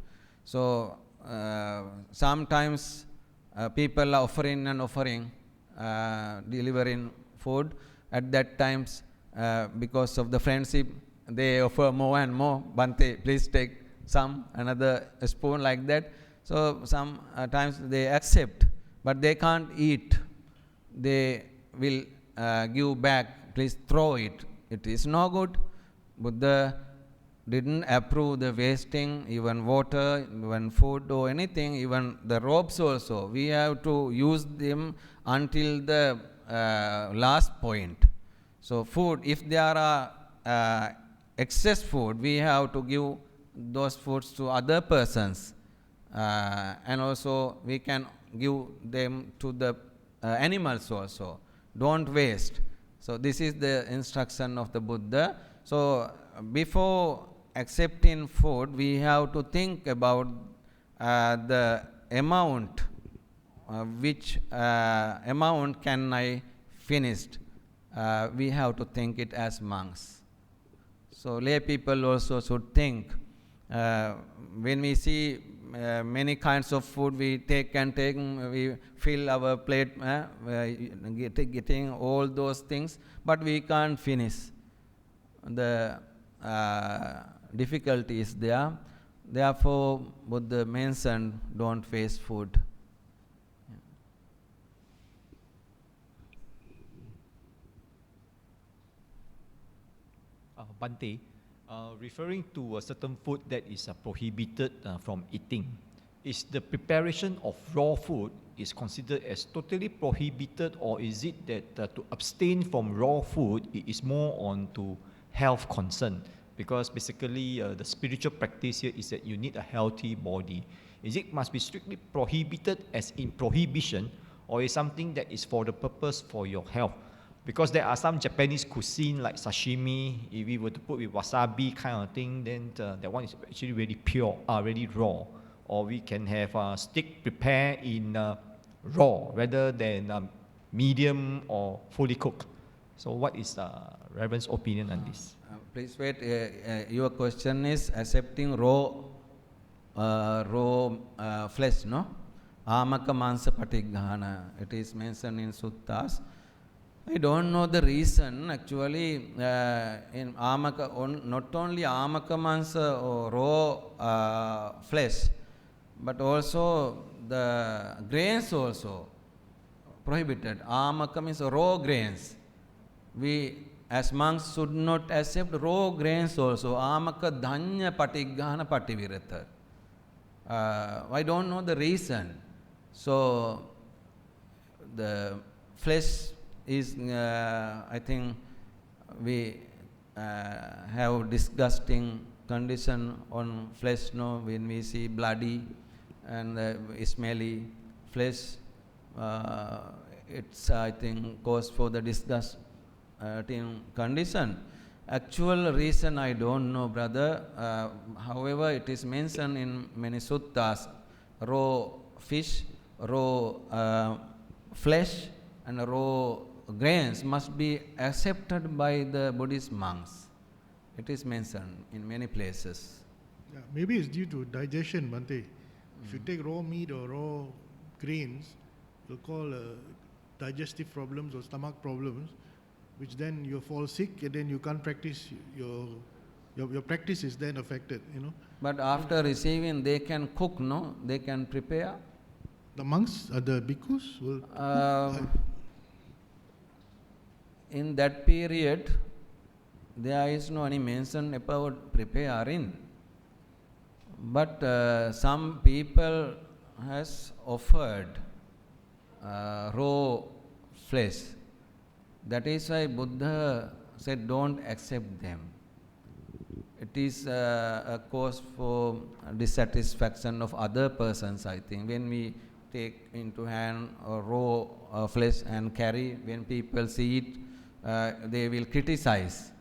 So, sometimes people are offering and offering, delivering food. At that times, because of the friendship, they offer more and more. Bante, please take some, another spoon, like that. So, sometimes they accept, but they can't eat. They will give back, please throw it. It is no good. Buddha didn't approve the wasting, even water, even food or anything, even the robes also. We have to use them until the last point. So, food, if there are excess food, we have to give those foods to other persons. And also we can give them to the animals also. Don't waste. So, this is the instruction of the Buddha. So, before accepting food, we have to think about the amount, which amount can I finish. We have to think it as monks. So, lay people also should think. When we see many kinds of food, we take and take, we fill our plate, getting all those things, but we can't finish. The difficulty is there. Therefore, Buddha mentioned, don't waste food. Bante, referring to a certain food that is prohibited from eating, is the preparation of raw food is considered as totally prohibited, or is it that to abstain from raw food it is more on to health concern? Because basically the spiritual practice here is that you need a healthy body. Is it must be strictly prohibited as in prohibition, or is something that is for the purpose for your health? Because there are some Japanese cuisine like sashimi, if we were to put with wasabi kind of thing, then that one is actually really pure, really raw. Or we can have steak prepared in raw rather than medium or fully cooked. So what is Reverend's opinion on this? Please wait. Your question is accepting raw flesh, no? Amaka mansa patighana. It is mentioned in suttas. I don't know the reason. Actually, in Amaka, not only Amaka Mansa or raw flesh, but also the grains also prohibited. Amaka means raw grains. We as monks should not accept raw grains also. Amaka dhanya patighana pativirata. I don't know the reason. So the flesh is, I think, we have disgusting condition on flesh, no, when we see bloody and smelly flesh, it's, I think, cause for the disgusting condition. Actual reason I don't know, brother. However, it is mentioned in many suttas, raw fish, raw flesh and raw grains must be accepted by the Buddhist monks. It is mentioned in many places. Yeah, maybe it's due to digestion, Bhante. If you take raw meat or raw grains, you'll call digestive problems or stomach problems, which then you fall sick and then you can't practice, your practice is then affected, you know. But after receiving, they can cook, no? They can prepare. The monks, the bhikkhus will in that period, there is no any mention about preparing. But some people has offered raw flesh. That is why Buddha said, don't accept them. It is a cause for dissatisfaction of other persons, I think. When we take into hand raw flesh and carry, when people see it, they will criticize.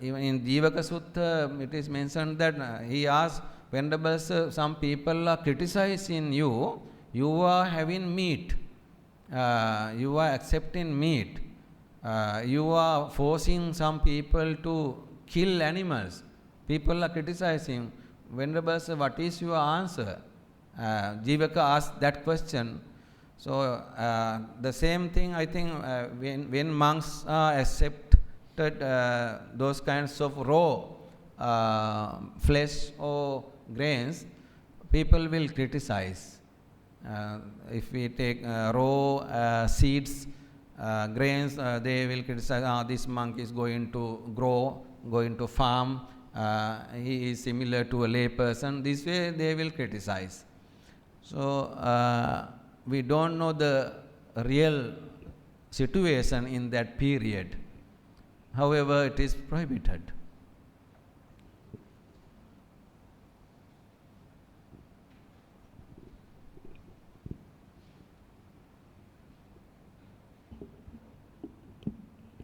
Even in Jivaka Sutta, it is mentioned that he asked, Venerable Sir, some people are criticizing you, you are having meat, you are accepting meat, you are forcing some people to kill animals. People are criticizing. Venerable Sir, what is your answer? Jivaka asked that question. So the same thing, I think, when monks are accepted those kinds of raw flesh or grains, people will criticize. If we take raw seeds, grains, they will criticize, this monk is going to grow, going to farm, he is similar to a lay person. This way they will criticize. So we don't know the real situation in that period. However, it is prohibited.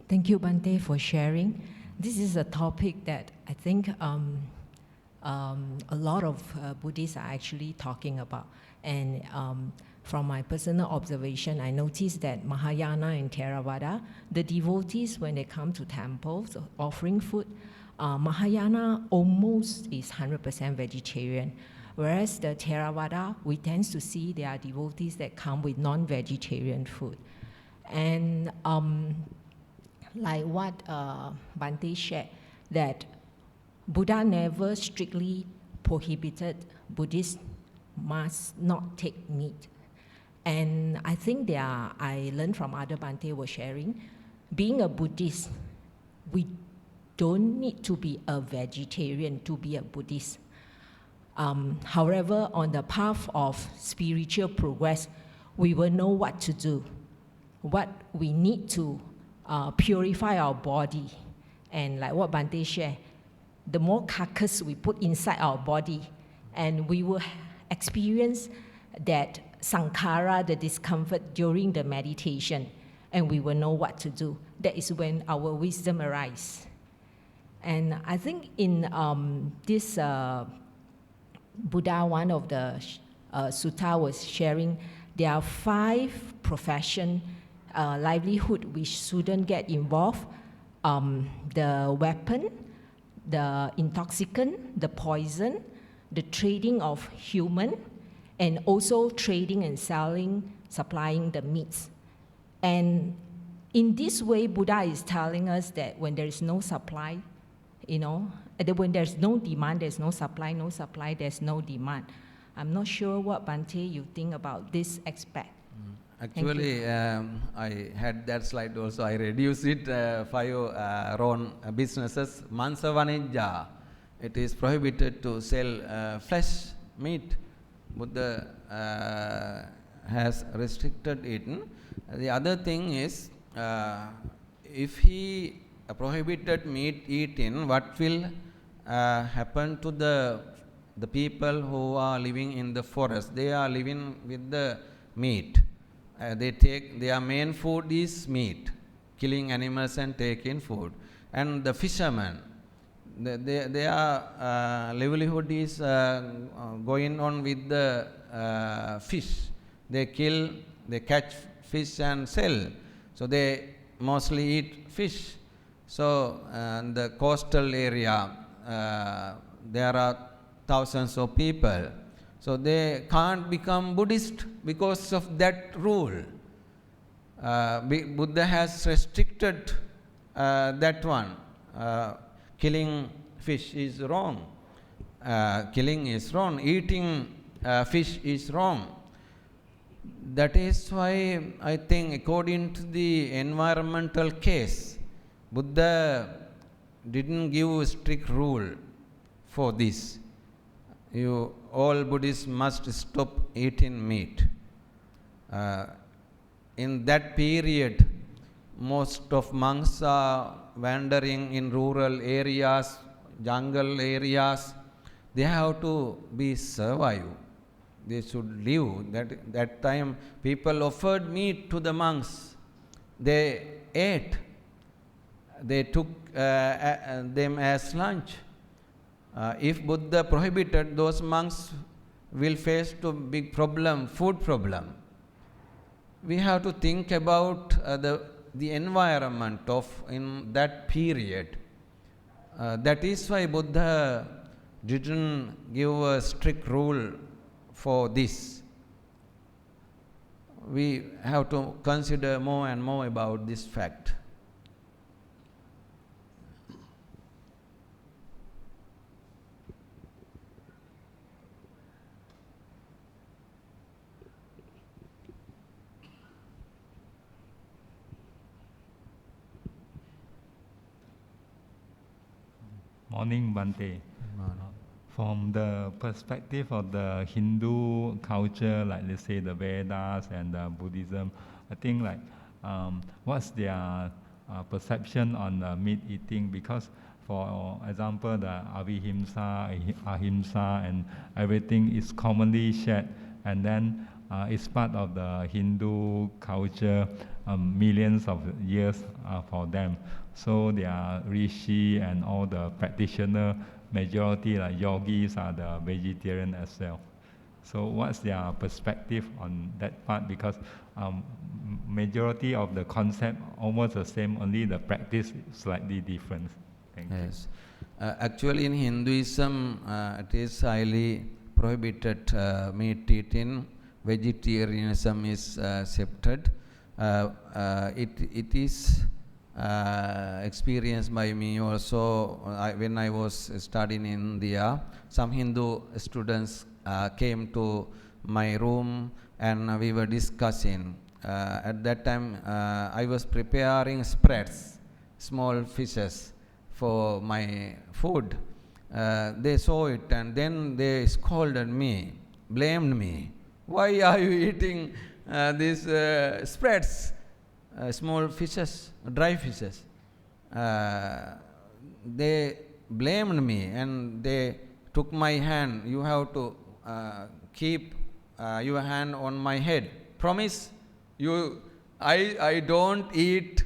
Thank you, Bhante, for sharing. This is a topic that I think a lot of Buddhists are actually talking about. And from my personal observation, I noticed that Mahayana and Theravada, the devotees, when they come to temples offering food, Mahayana almost is 100% vegetarian. Whereas the Theravada, we tend to see there are devotees that come with non-vegetarian food. And like what Bhante shared, that Buddha never strictly prohibited Buddhists must not take meat. And I think I learned from other Bhante were sharing, being a Buddhist, we don't need to be a vegetarian to be a Buddhist. However, on the path of spiritual progress, we will know what to do, what we need to purify our body. And like what Bhante shared, the more carcass we put inside our body, and we will experience that sankhara, the discomfort during the meditation, and we will know what to do. That is when our wisdom arises. And I think in this Buddha, one of the sutta was sharing, there are 5 profession, livelihood which shouldn't get involved. The weapon, the intoxicant, the poison, the trading of human, and also trading and selling, supplying the meats. And in this way, Buddha is telling us that when there is no supply, that when there's no demand, there's no supply, there's no demand. I'm not sure what, Bhante, you think about this aspect. Actually, I had that slide also. I reduced it, 5 own businesses. Mansa Vanija, it is prohibited to sell flesh, meat. Buddha has restricted it. The other thing is, if he prohibited meat eating, what will happen to the people who are living in the forest? They are living with the meat. Their main food is meat, killing animals and taking food. And the fishermen, their livelihood is going on with the fish. They catch fish and sell. So they mostly eat fish. So in the coastal area, there are thousands of people. So they can't become Buddhist because of that rule. Buddha has restricted that one. Killing fish is wrong. Killing is wrong. Eating fish is wrong. That is why I think according to the environmental case, Buddha didn't give a strict rule for this. All Buddhists must stop eating meat. In that period, most of monks are wandering in rural areas, jungle areas. They have to survive. They should live. That time, people offered meat to the monks. They ate. They took them as lunch. If Buddha prohibited, those monks will face a big problem, food problem. We have to think about the environment in that period. That is why Buddha didn't give a strict rule for this. We have to consider more and more about this fact. Morning, Bhante. From the perspective of the Hindu culture, like let's say the Vedas and the Buddhism, I think what's their perception on meat eating? Because for example, the avihimsa, ahimsa and everything is commonly shared, and then it's part of the Hindu culture, millions of years for them. So they are rishi and all the practitioner, majority like yogis are the vegetarian as well. So what's their perspective on that part? Because majority of the concept almost the same, only the practice is slightly different. Thank you. Actually in Hinduism, it is highly prohibited meat eating. Vegetarianism is accepted. It is experienced by me also. When I was studying in India, some Hindu students came to my room and we were discussing. At that time, I was preparing spreads, small fishes for my food. They saw it and then they scolded me, blamed me. Why are you eating these spreads? Small fishes, dry fishes. They blamed me and they took my hand. You have to keep your hand on my head. Promise you, I don't eat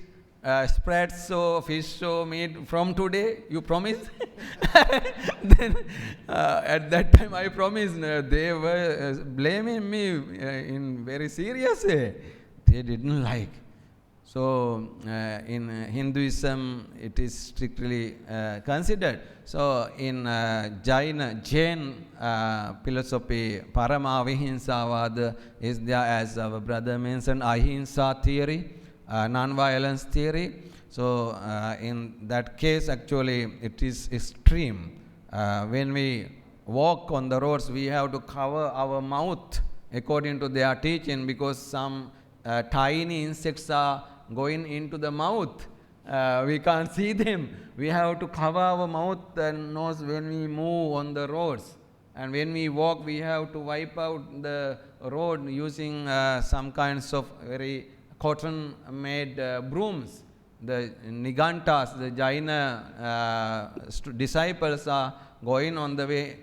spreads or fish or meat from today. You promise? Then at that time I promised. They were blaming me in very serious way. They didn't like. So in Hinduism, it is strictly considered. So in Jain philosophy, Paramavihinsavada is there, as our brother mentioned, ahimsa theory. non-violence theory. So in that case, actually, it is extreme. When we walk on the roads, we have to cover our mouth according to their teaching, because some tiny insects are going into the mouth. We can't see them. We have to cover our mouth and nose when we move on the roads. And when we walk, we have to wipe out the road using some kinds of very cotton-made brooms. The Nigantas, the Jaina disciples are going on the way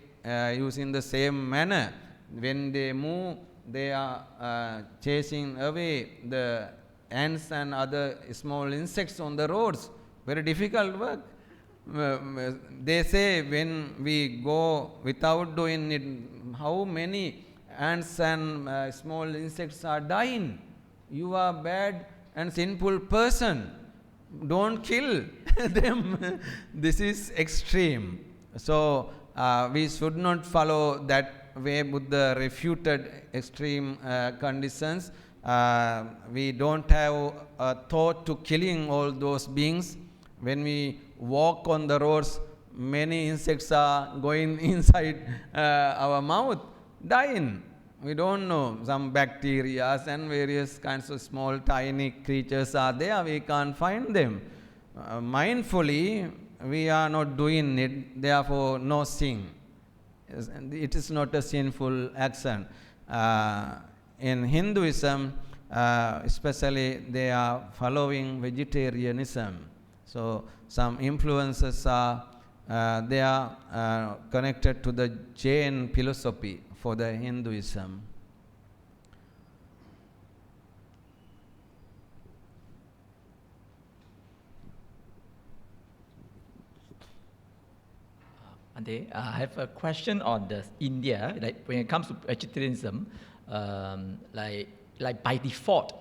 using the same manner. When they move, they are chasing away the ants and other small insects on the roads. Very difficult work. They say when we go without doing it, how many ants and small insects are dying. You are bad and sinful person. Don't kill them. This is extreme. So we should not follow that way. Buddha refuted extreme conditions. We don't have a thought to killing all those beings. When we walk on the roads, many insects are going inside our mouth, dying. We don't know. Some bacteria and various kinds of small tiny creatures are there. We can't find them. Mindfully, we are not doing it. Therefore, no sin. It is not a sinful action. In Hinduism, especially, they are following vegetarianism. So some influences are they are connected to the Jain philosophy for the Hinduism. Ante, I have a question on the India. Like when it comes to vegetarianism, like by default,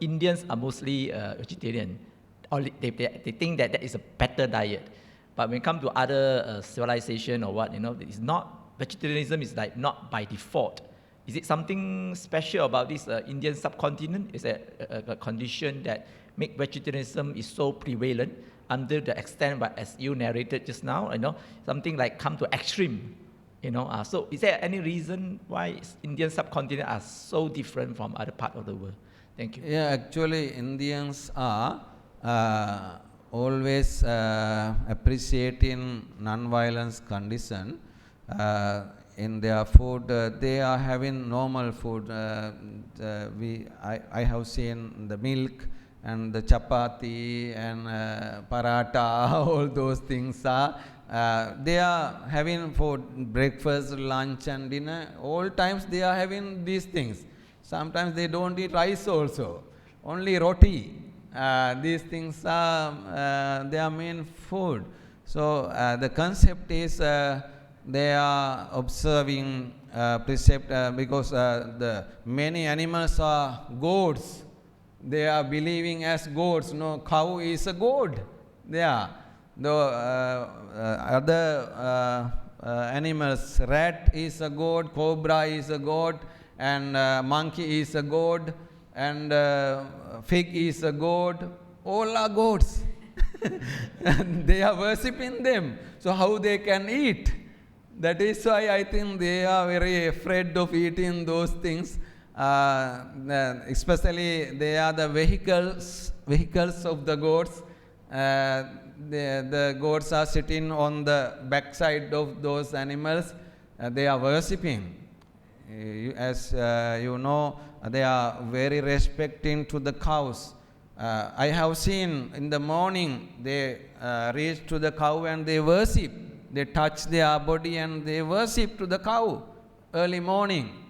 Indians are mostly vegetarian. Or they think that is a better diet. But when it comes to other civilization or what, it's not, vegetarianism is like not by default. Is it something special about this Indian subcontinent? Is it a condition that make vegetarianism is so prevalent under the extent, but as you narrated just now, something like come to extreme, So is there any reason why Indian subcontinent are so different from other part of the world? Thank you. Yeah, actually Indians are always appreciating non-violence condition in their food. They are having normal food. I have seen the milk and the chapati and paratha, all those things are. They are having for breakfast, lunch and dinner. All times they are having these things. Sometimes they don't eat rice also, only roti. These things are their main food. So the concept is they are observing precept because the many animals are gods. They are believing as gods. No, cow is a god. The other animals, rat is a god, cobra is a god, and monkey is a god, and fig is a god. All are gods. And they are worshipping them. So how they can eat? That is why I think they are very afraid of eating those things. Especially they are the vehicles of the gods. The gods are sitting on the backside of those animals. They are worshipping. As you know, they are very respecting to the cows. I have seen in the morning they reach to the cow and they worship. They touch their body and they worship to the cow early morning.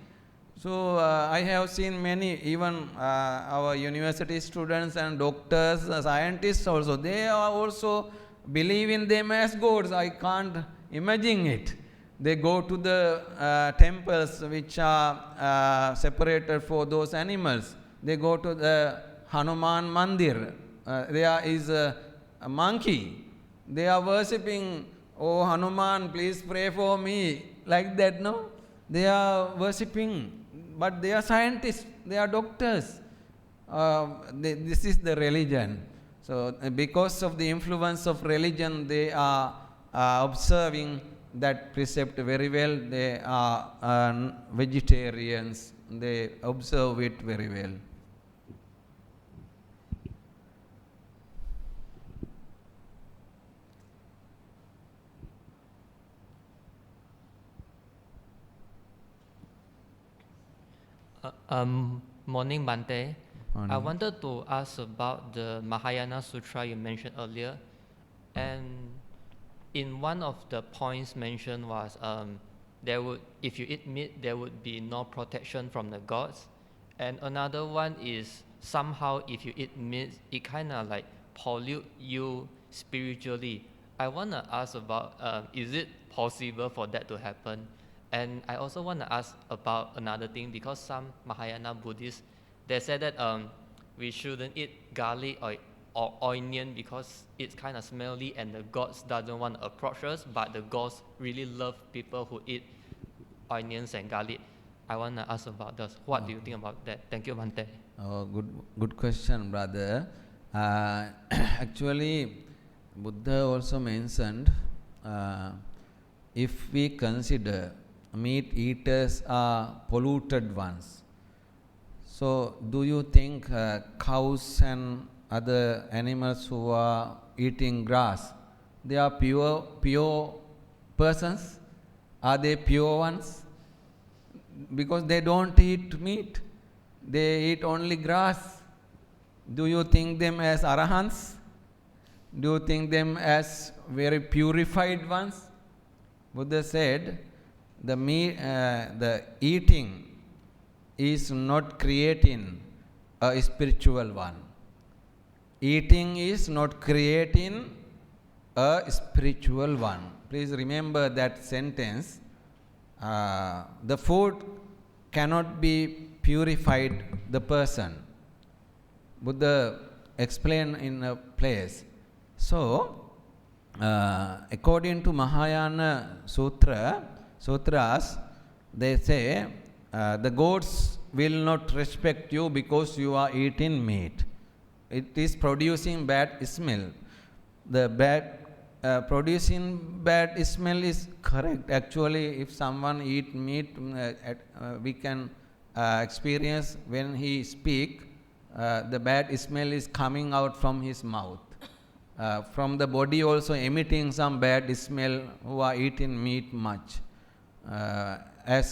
So I have seen many, even our university students and doctors, scientists also, they are also believing them as gods. I can't imagine it. They go to the temples which are separated for those animals. They go to the Hanuman Mandir. There is a monkey. They are worshipping, oh Hanuman, please pray for me. Like that, They are worshipping. But they are scientists, they are doctors. this is the religion. So because of the influence of religion, they are observing that precept very well. They are vegetarians. They observe it very well. Morning, Bante. I Morning. wanted to ask about the Mahayana Sutra you mentioned earlier. And in one of the points mentioned was if you eat meat, there would be no protection from the gods. And another one is somehow if you eat meat, it kind of like pollute you spiritually. I want to ask about, is it possible for that to happen? And I also want to ask about another thing, because some Mahayana Buddhists, they said that we shouldn't eat garlic or onion because it's kind of smelly and the gods doesn't want to approach us, but the gods really love people who eat onions and garlic. I want to ask about this. What do you think about that? Thank you, Bante. Oh, good question, brother. Actually, Buddha also mentioned, if we consider meat eaters are polluted ones, so do you think cows and other animals who are eating grass, they are pure persons? Are they pure ones? Because they don't eat meat, they eat only grass. Do you think them as arahants? Do you think them as very purified ones? Buddha said, the eating is not creating a spiritual one. Eating is not creating a spiritual one. Please remember that sentence. The food cannot be purified the person. Buddha explained in a place. So, according to Mahayana sutras, they say the gods will not respect you because you are eating meat. It is producing bad smell. Producing bad smell is correct. Actually, if someone eat meat, we can experience when he speak, the bad smell is coming out from his mouth. From the body also emitting some bad smell who are eating meat much. As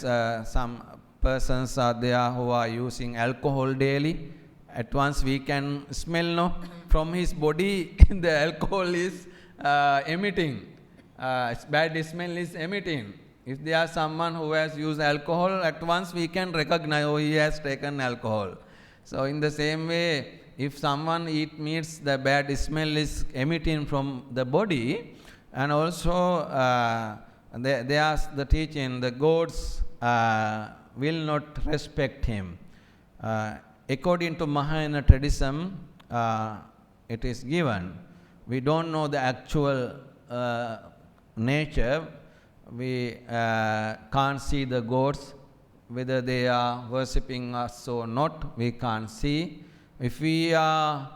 some persons are there who are using alcohol daily, at once we can smell from his body the alcohol is emitting, bad smell is emitting. If there is someone who has used alcohol, at once we can recognize, oh, he has taken alcohol. So in the same way, if someone eat meats, the bad smell is emitting from the body, and also there's the teaching, the gods will not respect him. According to Mahayana tradition, it is given. We don't know the actual nature. We can't see the gods, whether they are worshipping us or not, we can't see. If we are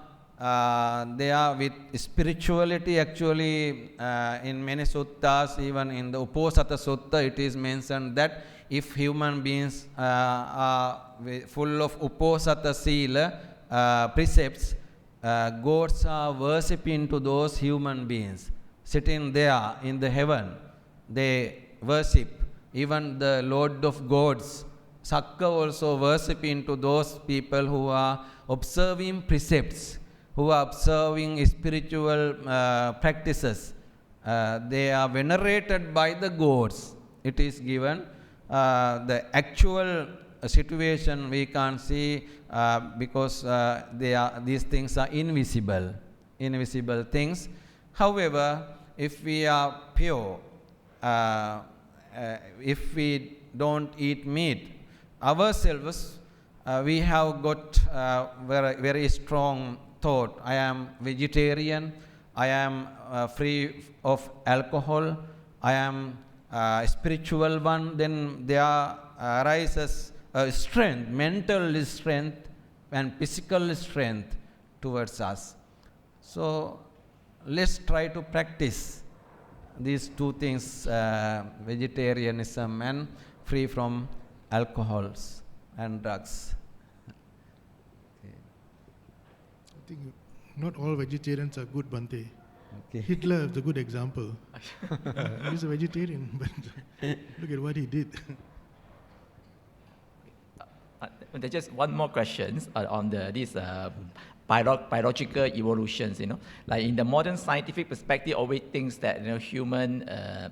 there with spirituality, actually in many suttas, even in the Uposatha Sutta, it is mentioned that if human beings are full of Uposatha Sila precepts, gods are worshipping to those human beings sitting there in the heaven. They worship. Even the Lord of Gods, Sakka, also worshipping to those people who are observing precepts, who are observing spiritual practices. They are venerated by the gods. It is given. The actual situation we can't see because these things are invisible things. However, if we are pure, if we don't eat meat, ourselves, we have got very strong thought. I am vegetarian, I am free of alcohol, I am spiritual one. Then there arises strength, mental strength and physical strength towards us. So let's try to practice these two things, vegetarianism and free from alcohols and drugs. I think not all vegetarians are good, Bante. Okay. Hitler is a good example. He's a vegetarian, but look at what he did. There's just one more question on this biological evolutions. Like in the modern scientific perspective, always thinks that human are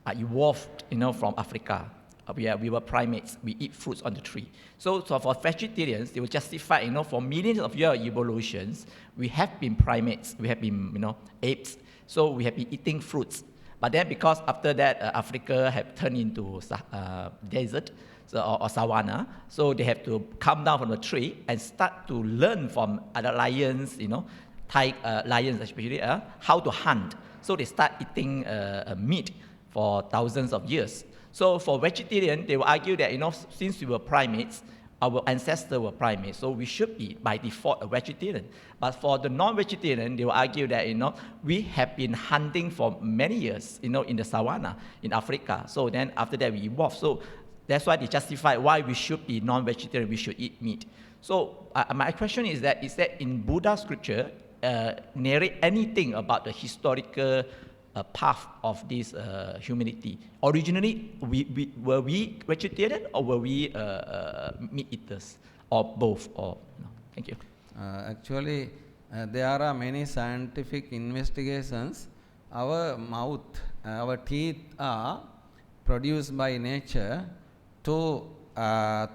evolved, from Africa. We were primates. We eat fruits on the tree. So for vegetarians, they will justify, for millions of year evolutions, we have been primates. We have been, apes. So we have been eating fruits. But then because after that, Africa have turned into desert, or savanna, so they have to come down from the tree and start to learn from other lions, lions especially, how to hunt. So they start eating meat for thousands of years. So for vegetarian, they will argue that, since we were primates, our ancestors were primates, so we should be by default a vegetarian. But for the non-vegetarian, they will argue that, we have been hunting for many years, in the savanna in Africa. So then after that we evolved. So that's why they justify why we should be non-vegetarian, we should eat meat. So my question is that in Buddha scripture, narrate anything about the historical path of this humanity? Originally, were we vegetarian or were we meat eaters, or both? Or no? Thank you. Actually, there are many scientific investigations. Our mouth, our teeth are produced by nature to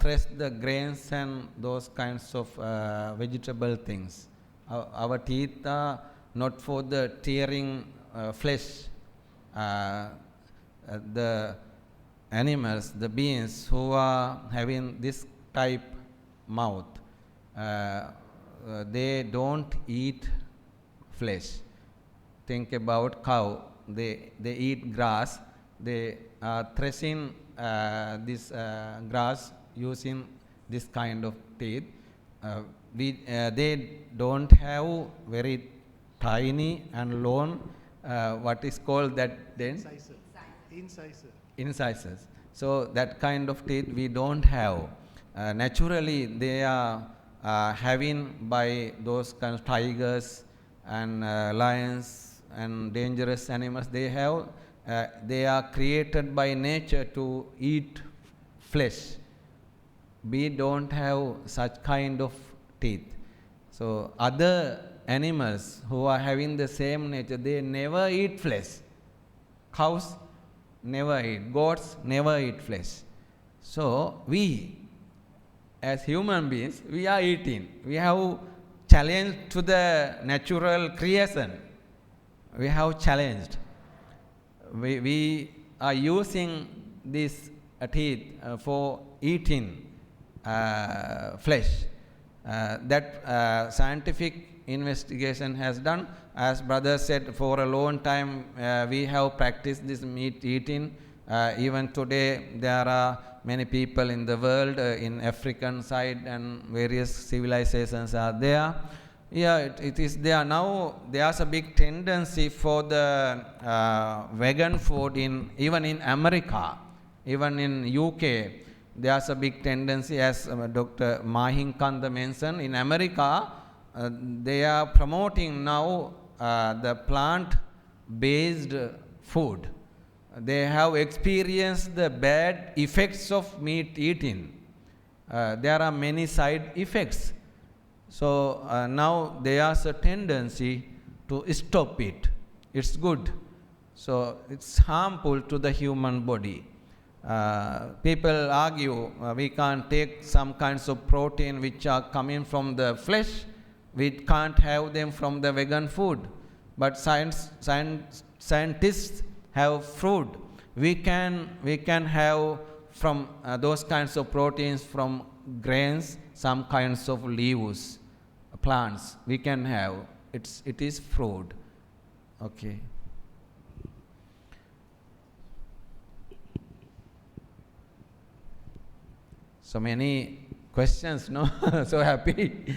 thresh the grains and those kinds of vegetable things. Our teeth are not for the tearing flesh. The animals, the beings who are having this type mouth, they don't eat flesh. Think about cow. They eat grass. They are threshing this grass using this kind of teeth. They don't have very tiny and long, what is called that then? Incisors. So that kind of teeth we don't have. Naturally, they are having by those kind of tigers and lions and dangerous animals. They are created by nature to eat flesh. We don't have such kind of teeth. So other animals who are having the same nature, they never eat flesh. Cows never eat. Goats never eat flesh. So we, as human beings, we are eating. We have challenged to the natural creation. We have challenged. We are using these teeth for eating flesh. That scientific investigation has done. As brother said, for a long time we have practiced this meat eating. Even today there are many people in the world, in African side, and various civilizations are there. Yeah, it is there now. There's a big tendency for the vegan food even in America, even in UK. There's a big tendency, as Dr. Mahin Kanda mentioned. In America, they are promoting now the plant-based food. They have experienced the bad effects of meat eating. There are many side effects. So now there's a tendency to stop it. It's good. So it's harmful to the human body. People argue we can't take some kinds of protein which are coming from the flesh. We can't have them from the vegan food. But scientists have fruit. We can have from those kinds of proteins from grains, some kinds of leaves, plants. We can have. It is fruit. Okay. So many questions, no? So happy.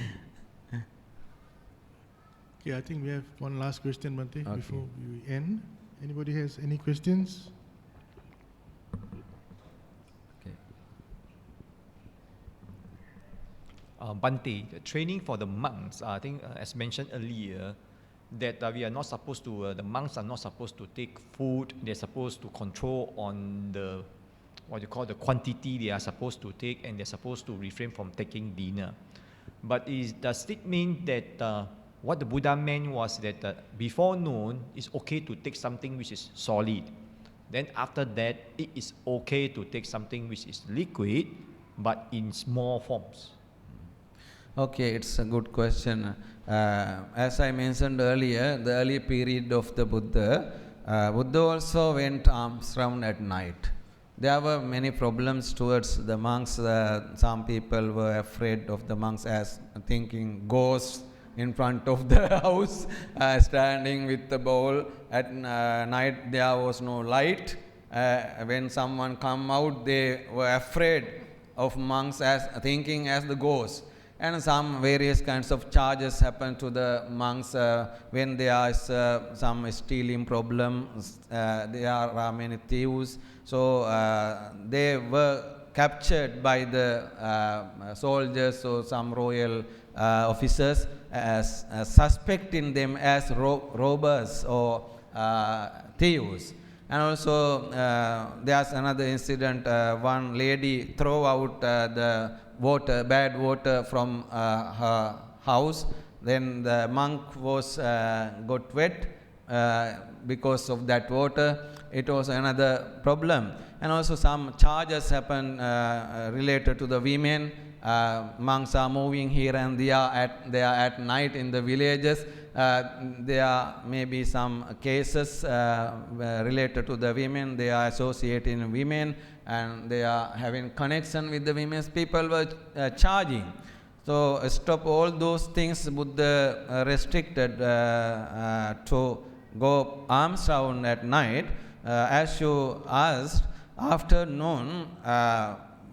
Okay, I think we have one last question, Bante, Okay. before we end. Anybody has any questions? Okay. Bante, the training for the monks, I think as mentioned earlier, that we are not supposed to, the monks are not supposed to take food, they're supposed to control on the, what you call the quantity they are supposed to take, and they're supposed to refrain from taking dinner. But does it mean that what the Buddha meant was that before noon, it's okay to take something which is solid. Then after that, it is okay to take something which is liquid, but in small forms. Okay, it's a good question. As I mentioned earlier, the early period of the Buddha, Buddha also went alms round at night. There were many problems towards the monks. Some people were afraid of the monks as thinking ghosts in front of the house, standing with the bowl. At night there was no light. When someone come out, they were afraid of monks as thinking as the ghosts. And some various kinds of charges happen to the monks when there is some stealing problem. There are many thieves. So they were captured by the soldiers or some royal officers as suspecting them as robbers or thieves. And also there's another incident. One lady throw out the water, bad water from her house. Then the monk was got wet because of that water. It was another problem. And also some charges happen related to the women. Monks are moving here and they are at night in the villages. There may be some cases related to the women. They are associating women and they are having connection with the women's people were charging. So stop all those things. Buddha restricted to go alms round at night. As you asked, after noon,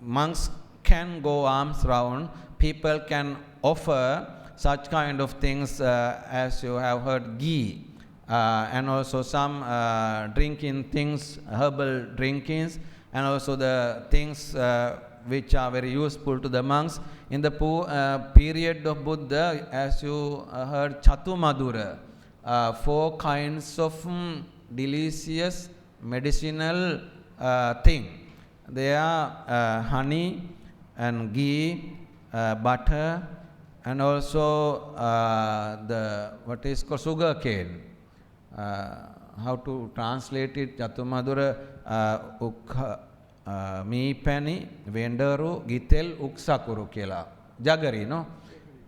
monks can go alms round. People can offer such kind of things as you have heard, ghee, and also some drinking things, herbal drinkings, and also the things which are very useful to the monks. In the period of Buddha, as you heard, Chatumadura, 4 kinds of delicious medicinal thing. They are honey and ghee, butter, and also the what is called sugar cane. How to translate it? Chatumadura mee pani vendaru gitel uksakuru kela. Jaggery, no?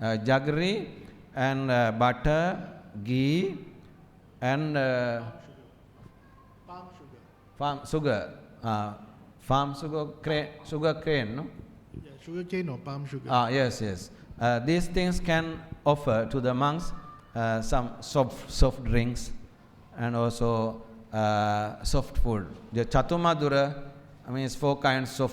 Jaggery and butter, ghee, and palm sugar. Farm sugar cane, no? Yeah, sugar cane or palm sugar? Yes, yes. These things can offer to the monks some soft drinks and also soft food. The Chatumadura means 4 kinds of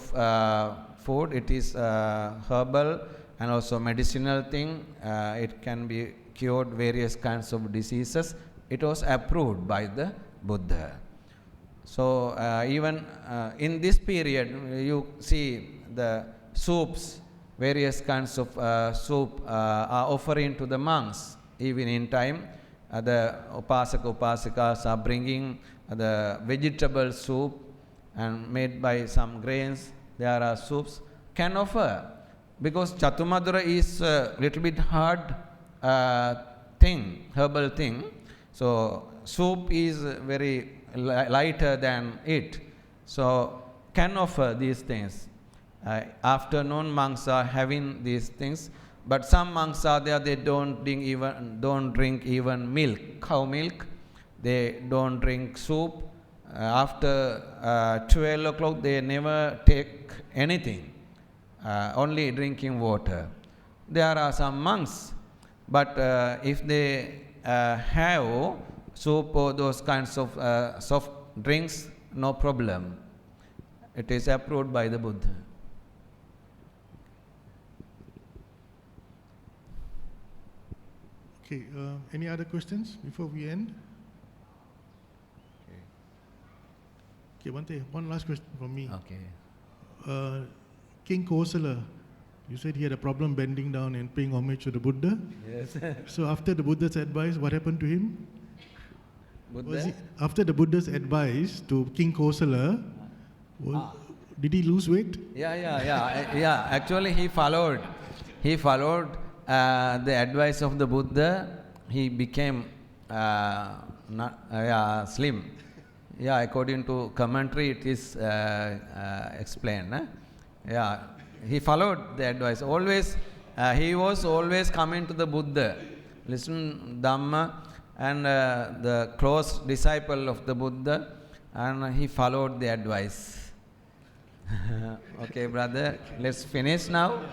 food. It is herbal and also medicinal thing. It can be cured various kinds of diseases. It was approved by the Buddha. So even in this period, you see the soups, various kinds of soup are offering to the monks. Even in time, the upasikas are bringing the vegetable soup and made by some grains. There are soups can offer, because Chatumadura is a little bit hard thing, herbal thing. So soup is very lighter than it. So can offer these things. Afternoon monks are having these things, but some monks are there, they don't drink even milk, cow milk. They don't drink soup. After 12 o'clock, they never take anything, only drinking water. There are some monks, but if they have soup or those kinds of soft drinks, no problem. It is approved by the Buddha. Okay, any other questions before we end? Okay, one last question from me. Okay. King Kosala, you said he had a problem bending down and paying homage to the Buddha. Yes. So after the Buddha's advice, what happened to him? Buddha? After the Buddha's advice to King Kosala, did he lose weight? Yeah. Actually, he followed. The advice of the Buddha. He became slim. Yeah, according to commentary, it is explained. He followed the advice. Always, he was always coming to the Buddha, listen Dhamma, and the close disciple of the Buddha, and he followed the advice. Okay, brother, let's finish now.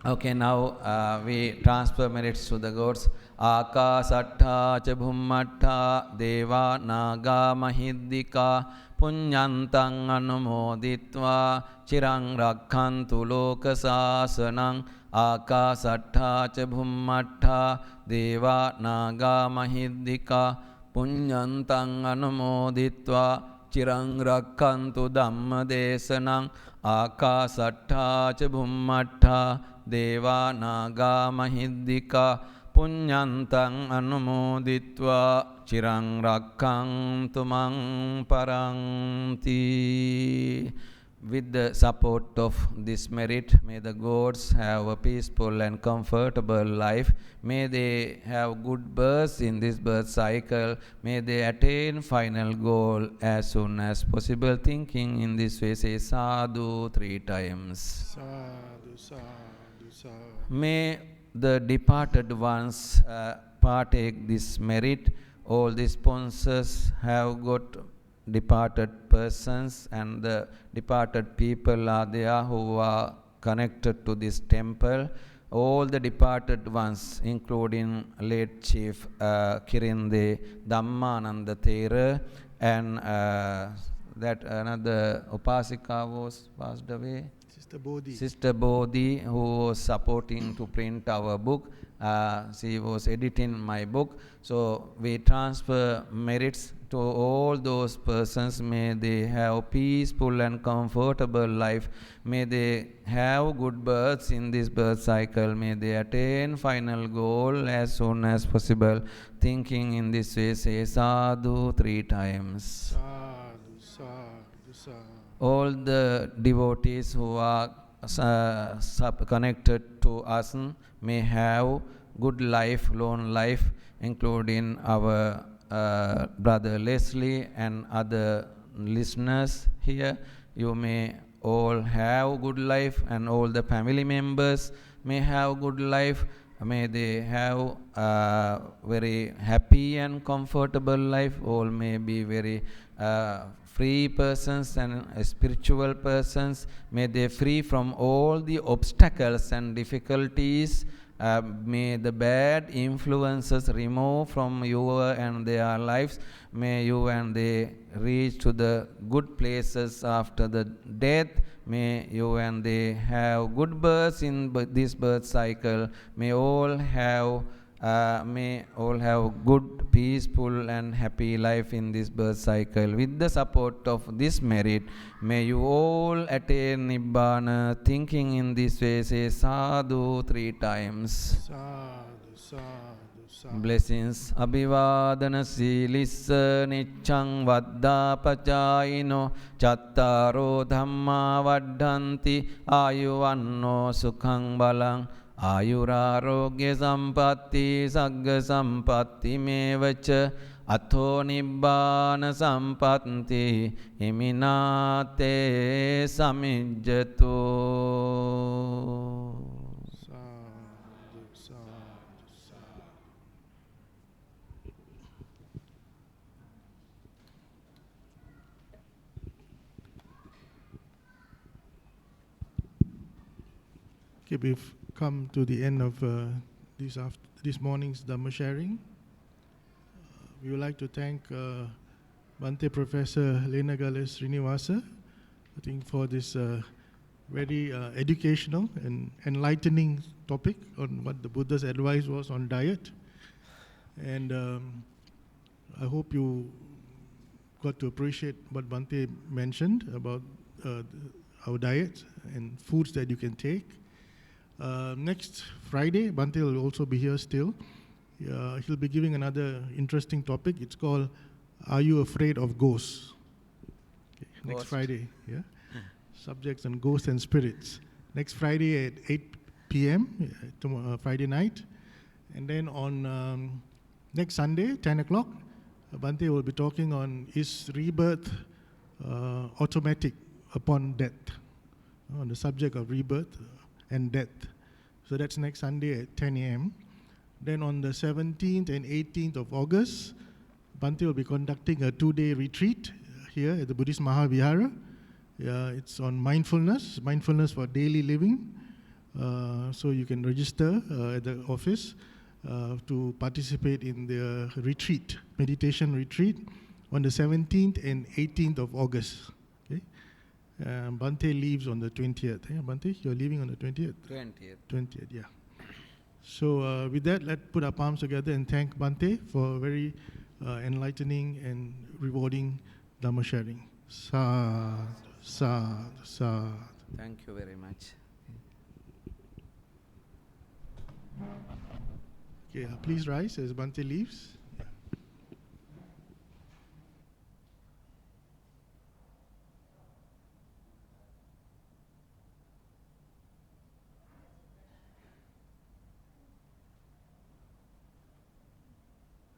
Okay, now we transfer merits to the gods. Akasattha ca bhummattha deva naga mahiddika punyantang anumoditva chirang rakkhantu lokasasanang. Akasattha ca bhummattha deva naga mahiddika punyantang anumoditva chirang rakkhantu dhamma desanang. Akasattha ca bhummattha deva naga mahiddika punyantang anumoditva chirang rakkhantu mang paranti. With the support of this merit, may the gods have a peaceful and comfortable life. May they have good births in this birth cycle. May they attain final goal as soon as possible. Thinking in this way, say sadhu 3 times. Sadhu, sadhu, sadhu. May the departed ones partake this merit. All the sponsors have got departed persons, and the departed people are there who are connected to this temple. All the departed ones, including late Chief Kirinde Dhammananda Thera, and that another Upasika was passed away. Sister Bodhi, who was supporting to print our book. She was editing my book. So we transfer merits to all those persons. May they have peaceful and comfortable life. May they have good births in this birth cycle. May they attain final goal as soon as possible. Thinking in this way, say sadhu 3 times. Sadhu, sadhu, sadhu. All the devotees who are connected to us may have good life, long life, including our brother Leslie and other listeners here. You may all have good life, and all the family members may have good life. May they have very happy and comfortable life. All may be very free persons and spiritual persons. May they free from all the obstacles and difficulties. May the bad influences remove from you and their lives. May you and they reach to the good places after the death. May you and they have good births in this birth cycle. May all have good, peaceful and happy life in this birth cycle. With the support of this merit, may you all attain Nibbana. Thinking in this way, say sadhu 3 times. Sadhu, sadhu, sadhu. Blessings. Abhivadana silissa niccang vaddapachayino chattaro dhamma vaddhanti ayuvanno sukhang balang ayurarogya sampatti sagga sampatti mevacha atho nibbana sampatti iminate samijjato. Sadhu, sadhu, sadhu. Okay, we've come to the end of this morning's Dhamma sharing. We would like to thank Bhante Professor Lena Gales Srinivasa, I think, for this very educational and enlightening topic on what the Buddha's advice was on diet. And I hope you got to appreciate what Bhante mentioned about our diet and foods that you can take. Next Friday, Bhante will also be here still. He'll be giving another interesting topic. It's called, Are You Afraid of Ghosts? Okay, next Friday, yeah? Subjects on ghosts and spirits. Next Friday at 8 p.m., Friday night. And then on next Sunday, 10 o'clock, Bhante will be talking on, is rebirth automatic upon death? On the subject of rebirth and death. So that's next Sunday at 10 a.m. Then on the 17th and 18th of August, Bhante will be conducting a 2-day retreat here at the Buddhist Mahavihara. It's on mindfulness for daily living. So you can register at the office to participate in the retreat, meditation retreat, on the 17th and 18th of August. Okay? Bhante leaves on the 20th. Bhante, you're leaving on the 20th? 20th. 20th, yeah. So with that, let's put our palms together and thank Bhante for very enlightening and rewarding Dhamma sharing. Sadhu, sadhu, sadhu. Thank you very much. Okay, please rise as Bhante leaves.